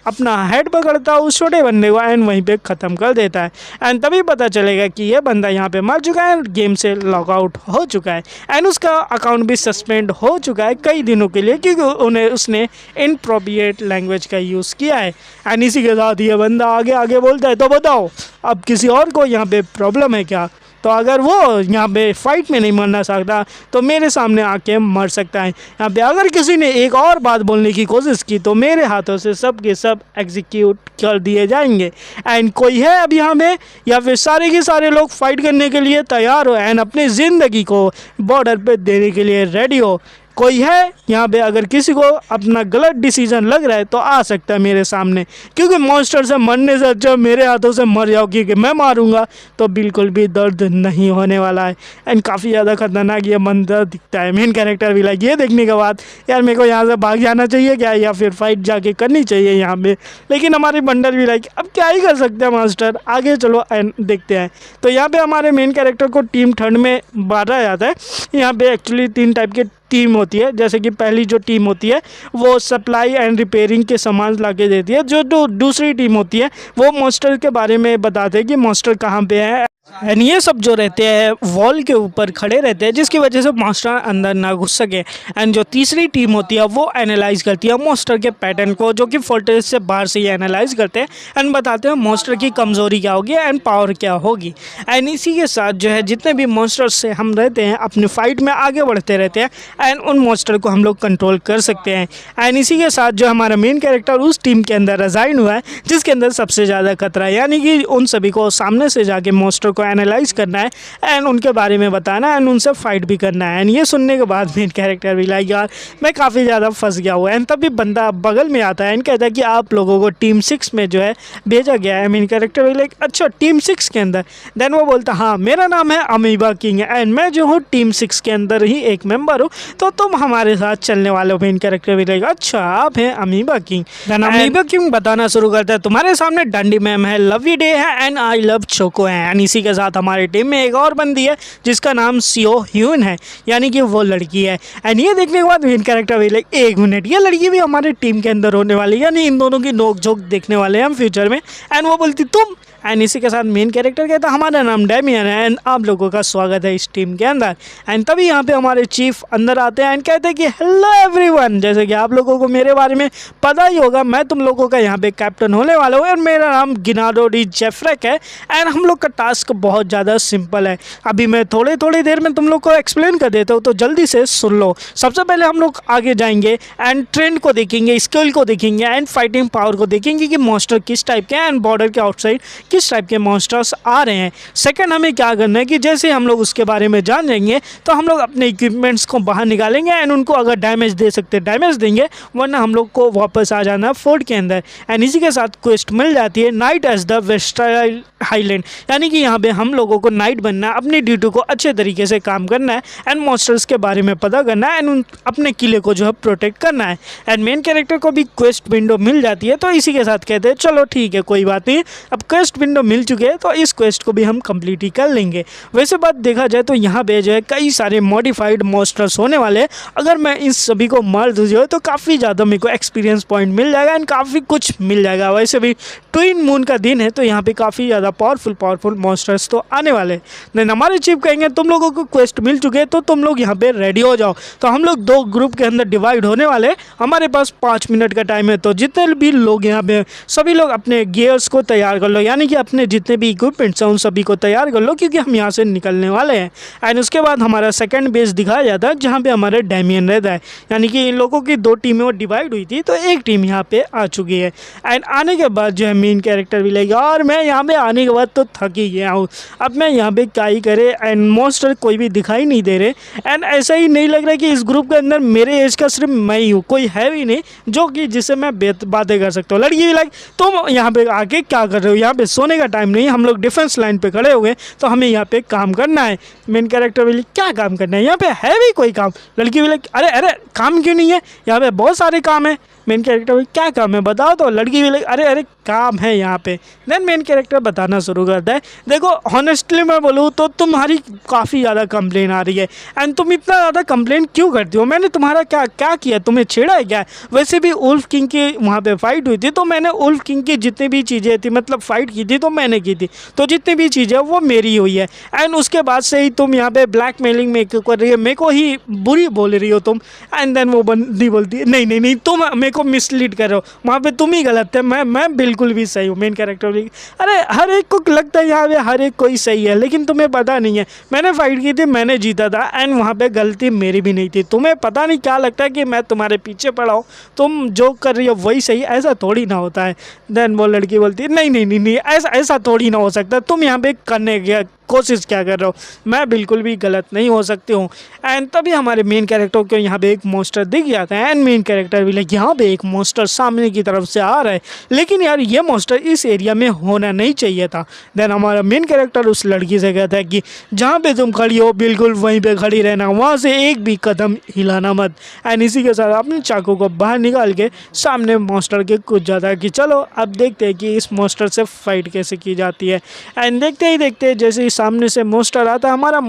अपना हेड पकड़ता है उस छोटे बंदे को एंड वहीं पे ख़त्म कर देता है। एंड तभी पता चलेगा कि ये बंदा यहाँ पे मर चुका है, गेम से लॉग आउट हो चुका है एंड उसका अकाउंट भी सस्पेंड हो चुका है कई दिनों के लिए, क्योंकि उसने इनअप्रोप्रिएट लैंग्वेज का यूज़ किया है। एंड इसी के साथ ये बंदा आगे बोलता है तो बताओ अब किसी और को यहाँ पे प्रॉब्लम है क्या? तो अगर वो यहाँ पे फाइट में नहीं मरना सकता तो मेरे सामने आके मर सकता है। यहाँ पे अगर किसी ने एक और बात बोलने की कोशिश की तो मेरे हाथों से सब के सब एग्जीक्यूट कर दिए जाएंगे। एंड कोई है अब यहाँ में या फिर सारे के सारे लोग फाइट करने के लिए तैयार हो एंड अपनी ज़िंदगी को बॉर्डर पे देने के लिए रेडी हो? कोई है यहाँ पे? अगर किसी को अपना गलत डिसीजन लग रहा है तो आ सकता है मेरे सामने, क्योंकि मॉन्स्टर से मरने से अच्छा मेरे हाथों से मर जाओ, क्योंकि मैं मारूंगा तो बिल्कुल भी दर्द नहीं होने वाला है। एंड काफ़ी ज़्यादा खतरनाक ये बंदा दिखता है। मेन कैरेक्टर भी लाइक ये देखने के बाद यार मेरे को यहाँ से भाग जाना चाहिए क्या या फिर फाइट जाके करनी चाहिए यहाँ पे, लेकिन हमारे बंडल भी लाइक अब क्या ही कर सकते हैं मास्टर, आगे चलो एंड देखते हैं। तो यहाँ पे हमारे मेन कैरेक्टर को टीम ठंड में बांटा जाता है। यहाँ पे एक्चुअली 3 टाइप के टीम होती है। जैसे कि पहली जो टीम होती है वो सप्लाई एंड रिपेयरिंग के सामान ला के देती है। जो दूसरी टीम होती है वो मॉन्स्टर के बारे में बताते हैं कि मॉन्स्टर कहाँ पे है। एंड ये सब जो रहते हैं वॉल के ऊपर खड़े रहते हैं, जिसकी वजह से मॉन्स्टर अंदर ना घुस सके। एंड जो तीसरी टीम होती है वो एनालाइज करती है मॉन्स्टर के पैटर्न को, जो कि फोर्ट्रेस से बाहर से ही एनालाइज करते हैं एंड बताते हैं मॉन्स्टर की कमज़ोरी क्या होगी एंड पावर क्या होगी। एंड इसी के साथ जो है जितने भी मॉन्स्टर्स से हम रहते हैं अपनी फाइट में आगे बढ़ते रहते हैं एंड उन मॉन्स्टर को हम लोग कंट्रोल कर सकते हैं। एंड इसी के साथ जो हमारा मेन कैरेक्टर उस टीम के अंदर रिजाइन हुआ है जिसके अंदर सबसे ज़्यादा खतरा है, यानी कि उन सभी को सामने से जाके मॉन्स्टर को एनालाइज करना है एंड उनके बारे में बताना एंड उनसे फाइट भी करना है। एंड ये सुनने के बाद मेन कैरेक्टर भी लाइक यार मैं काफ़ी ज़्यादा फंस गया हुआ। एंड तभी बंदा बगल में आता है एंड कहता है कि आप लोगों को टीम 6 में जो है भेजा गया है। मेन कैरेक्टर भी लाइक अच्छा टीम 6 के अंदर? देन वो बोलता हाँ मेरा नाम है अमीबा किंग एंड मैं जो हूँ टीम 6 के अंदर ही एक मेंबर हूँ, तो तुम हमारे साथ चलने वाले हो। मेन कैरेक्टर भी लाइक अच्छा आप हैं amoeba king. Then amoeba king बताना शुरू करता है तुम्हारे सामने डंडी मैम है, लवी डे है एंड आई लव चोको है। एंड इसी के साथ हमारी टीम में एक और बंदी है जिसका नाम सियो ह्यून है, यानी कि वो लड़की है। एंड ये देखने के बाद मेन कैरेक्टर भी लाइक 1 मिनट ये लड़की भी हमारे टीम के अंदर होने वाली है, यानी इन दोनों की नोक झोंक देखने वाले हैं हम फ्यूचर में। एंड वो बोलती तुम। एंड इसी के साथ मेन कैरेक्टर कहता है हमारा नाम डैमियन है एंड आप लोगों का स्वागत है इस टीम के अंदर। एंड तभी यहाँ पे हमारे चीफ अंदर आते हैं एंड कहते हैं कि हेलो एवरीवन, जैसे कि आप लोगों को मेरे बारे में पता ही होगा मैं तुम लोगों का यहाँ पे कैप्टन होने वाला हूँ। एंड मेरा नाम गिनार्डो डी जेफ्रेक है एंड हम लोग का टास्क बहुत ज़्यादा सिंपल है। अभी मैं थोड़ी देर में तुम लोग को एक्सप्लेन कर देता हूँ, तो जल्दी से सुन लो। सबसे पहले हम लोग आगे जाएंगे एंड ट्रेंड को देखेंगे, स्किल को देखेंगे एंड फाइटिंग पावर को देखेंगे कि मॉन्स्टर किस टाइप के एंड बॉर्डर के आउटसाइड किस टाइप के मॉन्स्टर्स आ रहे हैं। सेकंड हमें क्या करना है कि जैसे हम लोग उसके बारे में जान जाएंगे तो हम लोग अपने इक्विपमेंट्स को बाहर निकालेंगे एंड उनको अगर डैमेज दे सकते डैमेज देंगे, वरना हम लोग को वापस आ जाना फोर्ट के अंदर। एंड इसी के साथ क्वेस्ट मिल जाती है night as the versatile highland, यानी कि यहाँ पे हम लोगों को नाइट बनना है, अपनी ड्यूटी को अच्छे तरीके से काम करना है एंड मॉन्स्टर्स के बारे में पता करना है एंड अपने किले को जो है प्रोटेक्ट करना है। एंड मेन कैरेक्टर को भी क्वेस्ट विंडो मिल जाती है, तो इसी के साथ कहते हैं चलो ठीक है कोई बात नहीं, अब क्वेस्ट विंडो मिल चुके हैं तो इस क्वेस्ट को भी हम कंप्लीट ही कर लेंगे। वैसे बात देखा जाए तो यहाँ पे जो है कई सारे मॉडिफाइड मॉन्स्टर्स होने वाले हैं। अगर मैं इस सभी को मार दूँ जो है तो काफ़ी ज़्यादा मेरे को एक्सपीरियंस पॉइंट मिल जाएगा एंड काफ़ी कुछ मिल जाएगा। वैसे भी ट्विन मून का दिन है तो यहाँ पे काफ़ी ज़्यादा पावरफुल मॉन्स्टर्स तो आने वाले। देन हमारे चीफ कहेंगे तुम लोगों को क्वेस्ट मिल चुके हैं तो तुम लोग यहाँ पे रेडी हो जाओ। तो हम लोग 2 ग्रुप के अंदर डिवाइड होने वाले, हमारे पास 5 मिनट का टाइम है। तो जितने भी लोग यहाँ पे सभी लोग अपने गियर्स को तैयार कर लो, यानी कि अपने जितने भी इक्विपमेंट्स हैं उन सभी को तैयार कर लो, क्योंकि हम यहाँ से निकलने वाले हैं। एंड उसके बाद हमारा सेकंड बेस दिखाया जाता है जहाँ पे हमारे डैमियन रहता है, यानी कि इन लोगों की 2 टीमें डिवाइड हुई थी तो एक टीम यहाँ पे आ चुकी है। एंड आने के बाद जो है मेन कैरेक्टर भी लगेगा और मैं यहाँ पे आने के बाद तो थक ही गया हूँ, अब मैं यहाँ पे क्या ही करे। एंड मॉन्स्टर कोई भी दिखाई नहीं दे रहे एंड ऐसा ही नहीं लग रहा कि इस ग्रुप के अंदर मेरे एज का सिर्फ मैं ही हूँ, कोई है भी नहीं जो कि जिससे मैं बातें कर सकता हूँ। लड़की भी लाइक तुम यहाँ पे आके क्या कर रहे हो, यहाँ पे सोने का टाइम नहीं, हम लोग डिफेंस लाइन पे खड़े हुए तो हमें यहाँ पे काम करना है। मेन कैरेक्टर भी क्या काम करना है, यहाँ पे है भी कोई काम? लड़की भी लाइक अरे काम क्यों नहीं है, यहाँ पे बहुत सारे काम है। मेन कैरेक्टर भी क्या काम है बताओ तो। लड़की भी लाइक अरे काम है यहाँ पे। देन मेन कैरेक्टर बताना शुरू करता है देखो हॉनेस्टली मैं बोलूँ तो तुम्हारी काफ़ी ज़्यादा कंप्लेन आ रही है एंड तुम इतना ज़्यादा कंप्लेन क्यों करती हो, मैंने तुम्हारा क्या किया, तुम्हें छेड़ा है क्या? वैसे भी उल्फ किंग की वहाँ पे फाइट हुई थी तो मैंने उल्फ किंग की जितनी भी चीज़ें थी मतलब फाइट की थी तो मैंने की थी, तो जितनी भी चीज़ें वो मेरी हुई है। एंड उसके बाद से ही तुम यहाँ पे ब्लैकमेलिंग में कर रही है, मेरे को ही बुरी बोल रही हो तुम। एंड देन वो बंदी बोलती है नहीं तुम मेरे को मिसलीड कर रहे हो, वहाँ पे तुम ही गलत है, मैं बिल्कुल भी सही हूँ। मेन कैरेक्टर अरे हर एक को लगता है यहाँ पे हर एक कोई सही है, लेकिन तुम्हें पता नहीं है मैंने फाइट की थी, मैंने जीता था एंड वहाँ पे गलती मेरी भी नहीं थी। तुम्हें पता नहीं क्या लगता है कि मैं तुम्हारे पीछे पड़ा हूँ, तुम जो कर रही हो वही सही, ऐसा थोड़ी ना होता है। देन वो लड़की बोलती है नहीं नहीं नहीं नहीं, ऐसा ऐसा थोड़ी ना हो सकता, तुम यहाँ पे करने की कोशिश क्या कर रहे हो, मैं बिल्कुल भी गलत नहीं हो सकती हूँ। एंड तभी हमारे मेन कैरेक्टर को यहाँ पे एक मोस्टर दिख जाता है एंड मेन कैरेक्टर भी लाइक यहाँ पे एक मोस्टर सामने की तरफ से आ रहा है, लेकिन यार ये मोस्टर इस एरिया में होना नहीं चाहिए था। देन हमारा मेन कैरेक्टर उस लड़की से कहता है कि जहाँ पे तुम खड़ी हो बिल्कुल वहीं पे खड़ी रहना, वहाँ से एक भी कदम हिलाना मत। एंड इसी के साथ अपने चाकू को बाहर निकाल के सामने मोस्टर के कूद जाता है कि चलो अब देखते हैं कि इस मोस्टर से फाइट कैसे की जाती है। एंड देखते ही देखते जैसे सामने से मोस्टर आता है, हमारा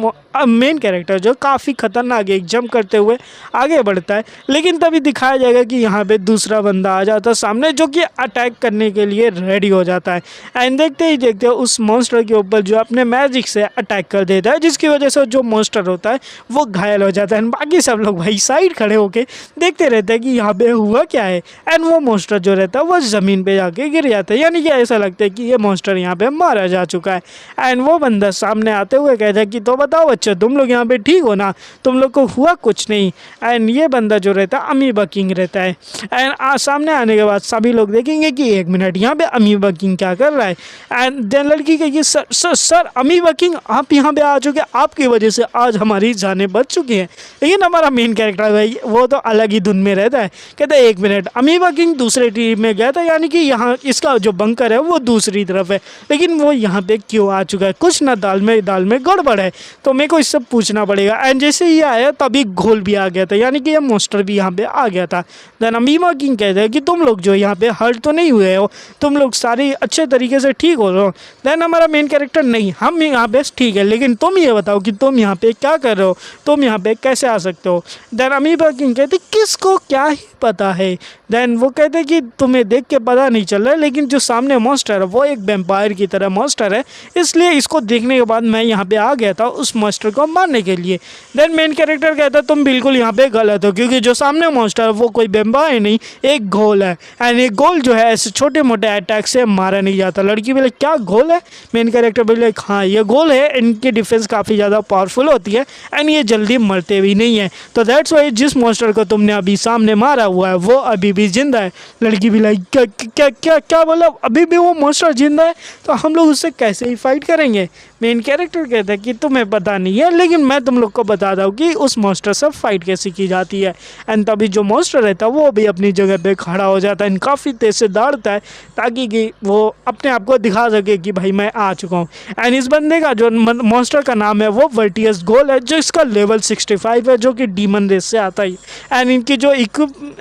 मेन कैरेक्टर जो काफ़ी खतरनाक एक जंप करते हुए आगे बढ़ता है, लेकिन तभी दिखाया जाएगा कि यहाँ पे दूसरा बंदा आ जाता है सामने जो कि अटैक करने के लिए रेडी हो जाता है। एंड देखते ही देखते उस मोस्टर के ऊपर जो अपने मैजिक से अटैक कर देता है, जिसकी वजह से जो मोस्टर होता है वो घायल हो जाता है। एंड बाकी सब लोग भाई साइड खड़े होके देखते रहते हैं कि यहाँ पे हुआ क्या है। एंड वो मोस्टर जो रहता है वो ज़मीन पे जाके गिर जाता है, यानी कि ऐसा लगता है कि ये मोस्टर यहाँ पे मारा जा चुका है। एंड वो बंदा सामने आते हुए कहता है कि तो बताओ बच्चे तुम लोग यहाँ पे ठीक हो ना, तुम लोग को हुआ कुछ नहीं। एंड ये बंदा जो रहता है अमीबा किंग रहता है। एंड सामने आने के बाद सभी लोग देखेंगे कि एक मिनट यहाँ पे अमीबा किंग क्या कर रहा है। एंड देन लड़की कहेगी sir sir sir amoeba king आप यहाँ पे आ चुके, आपकी वजह से आज हमारी जानें बच चुकी हैं। लेकिन हमारा मेन कैरेक्टर भाई वो तो अलग ही धुन में रहता है, कहता है एक मिनट अमीबा किंग दूसरे टीम में गया था, यानी कि यहाँ इसका जो बंकर है वो दूसरी तरफ है, लेकिन वो यहाँ पे क्यों आ चुका है, कुछ ना दाल में गड़बड़ है, तो मेरे को इससे पूछना पड़ेगा। एंड जैसे ये आया तभी घोल भी आ गया था, यानी कि ये मोस्टर भी यहाँ पे आ गया था। देन अमीबा किंग कहते हैं कि तुम लोग जो यहाँ पे हर्ट तो नहीं हुए हो, तुम लोग सारे अच्छे तरीके से ठीक हो रहे हो। देन हमारा मेन कैरेक्टर नहीं हम यहाँ पे ठीक है, लेकिन तुम ये बताओ कि तुम यहाँ पे क्या कर रहे हो, तुम यहाँ पे कैसे आ सकते हो। देन अमीबा किंग कहते किसको क्या ही पता है। देन वो कहते कि तुम्हें देख के पता नहीं चल रहा है, लेकिन जो सामने मोस्टर है वो एक वेम्पायर की तरह मोस्टर है, इसलिए इसको देखने के बाद मैं यहाँ पे आ गया था उस मोस्टर को मारने के लिए। देन मेन कैरेक्टर कहता है तुम बिल्कुल यहाँ पे गलत हो, क्योंकि जो सामने मोस्टर है वो कोई वेम्पायर नहीं एक घोल है। एंड एक घोल जो है ऐसे छोटे मोटे अटैक से मारा नहीं जाता। लड़की बोले क्या घोल है, मेन कैरेक्टर बोले हाँ ये घोल है, इनकी डिफेंस काफ़ी ज़्यादा पावरफुल होती है एंड ये जल्दी मरते भी नहीं है, तो दैट्स वाई जिस मोस्टर को तुमने अभी सामने मारा हुआ है वो अभी भी जिंदा है। लड़की भी लाइक क्या क्या क्या क्या बोला, अभी भी वो मोस्टर जिंदा है तो हम लोग उससे कैसे ही फाइट करेंगे। मेन कैरेक्टर कहता है कि तुम्हें पता नहीं है, लेकिन मैं तुम लोग को बता दूँ कि उस मोस्टर से फाइट कैसे की जाती है। एंड तभी जो मोस्टर रहता है वो भी अपनी जगह पे खड़ा हो जाता है, काफ़ी तेज से दौड़ता है ताकि कि वो अपने आप को दिखा सके कि भाई मैं आ चुका हूँ। एंड इस बंदे का जो मोस्टर का नाम है वो वर्टियस गोल है, जो इसका लेवल 65 है, जो कि डीमन रेस से आता है। एंड इनकी जो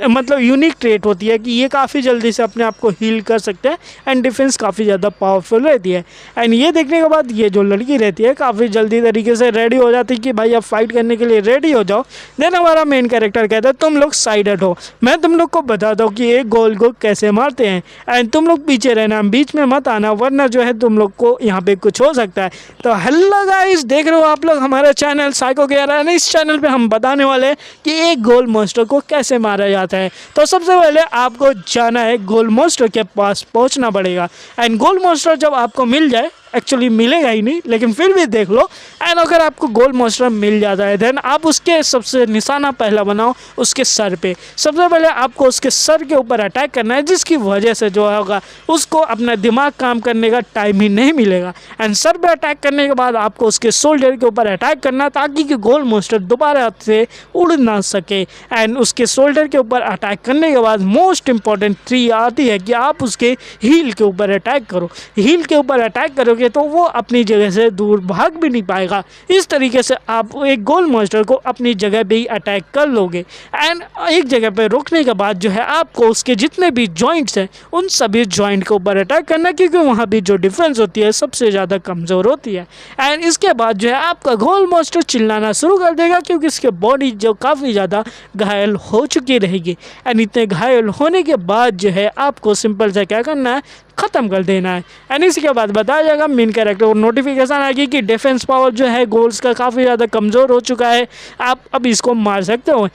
मतलब यूनिक ट्रेट होती है कि ये काफ़ी जल्दी से अपने आप को हील कर सकते हैं एंड डिफेंस काफ़ी ज़्यादा पावरफुल रहती है। एंड ये देखने के बाद ये जो लड़की रहती है काफ़ी जल्दी तरीके से रेडी हो जाती है कि भाई अब फाइट करने के लिए रेडी हो जाओ। देन हमारा मेन कैरेक्टर कहता है तुम लोग साइड हटो, मैं तुम लोग को बताता हूँ कि एक गोल को कैसे मारते हैं एंड तुम लोग पीछे रहना, बीच में मत आना, वरना जो है तुम लोग को यहाँ पे कुछ हो सकता है। तो हेलो गाइस, देख रहे हो आप लोग हमारा चैनल साइको गेयर है। इस चैनल पे हम बताने वाले हैं कि एक गोल मोस्टर को कैसे मारा जाता है। तो सबसे पहले आपको जाना है गोल मोस्टर के पास पहुँचना पड़ेगा। एंड गोल मोस्टर जब आपको मिल जाए, एक्चुअली मिलेगा ही नहीं लेकिन फिर भी देख लो, एंड अगर आपको गोल मोस्टर मिल जाता है देन आप उसके सबसे निशाना पहला बनाओ उसके सर पे। सबसे पहले आपको उसके सर के ऊपर अटैक करना है, जिसकी वजह से जो होगा उसको अपना दिमाग काम करने का टाइम ही नहीं मिलेगा। एंड सर पे अटैक करने के बाद आपको उसके शोल्डर के ऊपर अटैक करना ताकि कि गोल मोस्टर दोबारा से उड़ ना सके। एंड उसके शोल्डर के ऊपर अटैक करने के बाद मोस्ट इंपॉर्टेंट 3 आती है कि आप उसके हील के ऊपर अटैक करो। हील के ऊपर अटैक करोगे तो वो अपनी जगह से दूर भाग भी नहीं पाएगा। इस तरीके से आप एक गोल मोस्टर को अपनी जगह पे ही अटैक कर लोगे। एंड एक जगह पे रोकने के बाद जो है आपको उसके जितने भी जॉइंट्स हैं उन सभी जॉइंट के ऊपर अटैक करना, क्योंकि वहाँ भी जो डिफेंस होती है सबसे ज़्यादा कमज़ोर होती है। एंड इसके बाद जो है आपका गोल मोस्टर चिल्लाना शुरू कर देगा, क्योंकि इसके बॉडी जो काफ़ी ज़्यादा घायल हो चुकी रहेगी। एंड इतने घायल होने के बाद जो है आपको सिंपल से क्या करना है, ख़त्म कर देना है। एंड इसी के बाद बताया जाएगा मेन कैरेक्टर को नोटिफिकेशन आएगी कि डिफेंस पावर जो है गोल्स का काफ़ी ज़्यादा कमज़ोर हो चुका है, आप अब इसको मार सकते हो।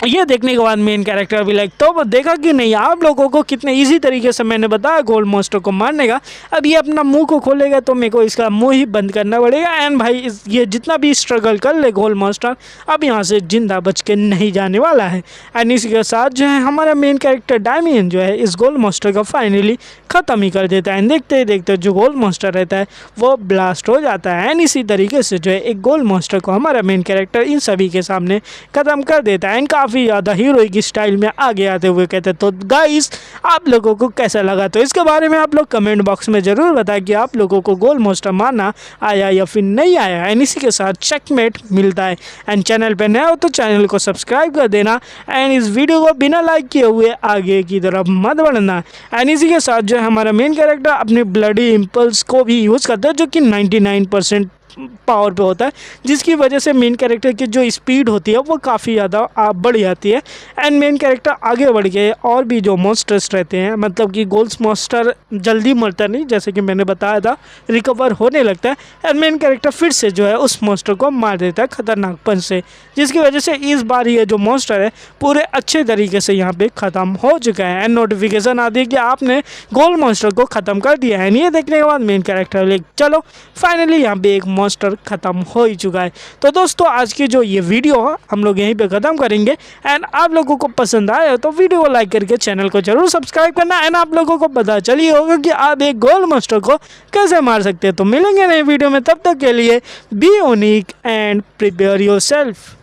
ये देखने के बाद मेन कैरेक्टर भी लाइक तो देखा कि नहीं आप लोगों को कितने इजी तरीके से मैंने बताया गोल्ड मॉन्स्टर को मारने का। अब ये अपना मुंह को खोलेगा तो मेरे को इसका मुंह ही बंद करना पड़ेगा। एंड भाई ये जितना भी स्ट्रगल कर ले गोल्ड मॉन्स्टर अब यहाँ से जिंदा बच के नहीं जाने वाला है। एंड इसी के साथ जो है हमारा मेन कैरेक्टर डैमियन जो है इस गोल्ड मॉन्स्टर को फाइनली ख़त्म ही कर देता है। देखते ही देखते जो गोल्ड मॉन्स्टर रहता है वो ब्लास्ट हो जाता है। एंड इसी तरीके से जो है एक गोल्ड मॉन्स्टर को हमारा मेन कैरेक्टर इन सभी के सामने ख़त्म कर देता है। एंड काफ़ी ज़्यादा हीरोइक स्टाइल में आगे आते हुए कहते हैं। तो गाइस आप लोगों को कैसा लगा तो इसके बारे में आप लोग कमेंट बॉक्स में ज़रूर बताएं कि आप लोगों को गोल्ड मॉन्स्टर मारना आया या फिर नहीं आया। एंड इसी के साथ चेकमेट मिलता है। एंड चैनल पर नया हो तो चैनल को सब्सक्राइब कर देना। एंड इस वीडियो को बिना लाइक किए हुए आगे की तरफ मत बढ़ना। एंड इसी के साथ जो है हमारा मेन कैरेक्टर अपने ब्लडी इम्पल्स को भी यूज़ करता है जो कि 99% पावर पे होता है, जिसकी वजह से मेन कैरेक्टर की जो स्पीड होती है वो काफ़ी ज़्यादा बढ़ जाती है। एंड मेन कैरेक्टर आगे बढ़ के और भी जो मॉन्स्टर्स रहते हैं मतलब कि गोल्ड मॉन्स्टर जल्दी मरता नहीं, जैसे कि मैंने बताया था रिकवर होने लगता है। एंड मेन कैरेक्टर फिर से जो है उस मॉन्स्टर को मार देता है खतरनाकपन से, जिसकी वजह से इस बार ये जो मॉन्स्टर है पूरे अच्छे तरीके से यहाँ पे ख़त्म हो चुका है। एंड नोटिफिकेशन आती है कि आपने गोल्ड मॉन्स्टर को ख़त्म कर दिया है। ये देखने के बाद मेन कैरेक्टर चलो फाइनली यहाँ पे एक मॉन्स्टर ख़त्म हो ही चुका है। तो दोस्तों आज की जो ये वीडियो है हम लोग यहीं पे ख़त्म करेंगे। एंड आप लोगों को पसंद आया तो वीडियो को लाइक करके चैनल को जरूर सब्सक्राइब करना। एंड आप लोगों को पता चली होगा कि आप एक गोल्ड मॉन्स्टर को कैसे मार सकते हैं। तो मिलेंगे नए वीडियो में, तब तक के लिए be unique and prepare yourself.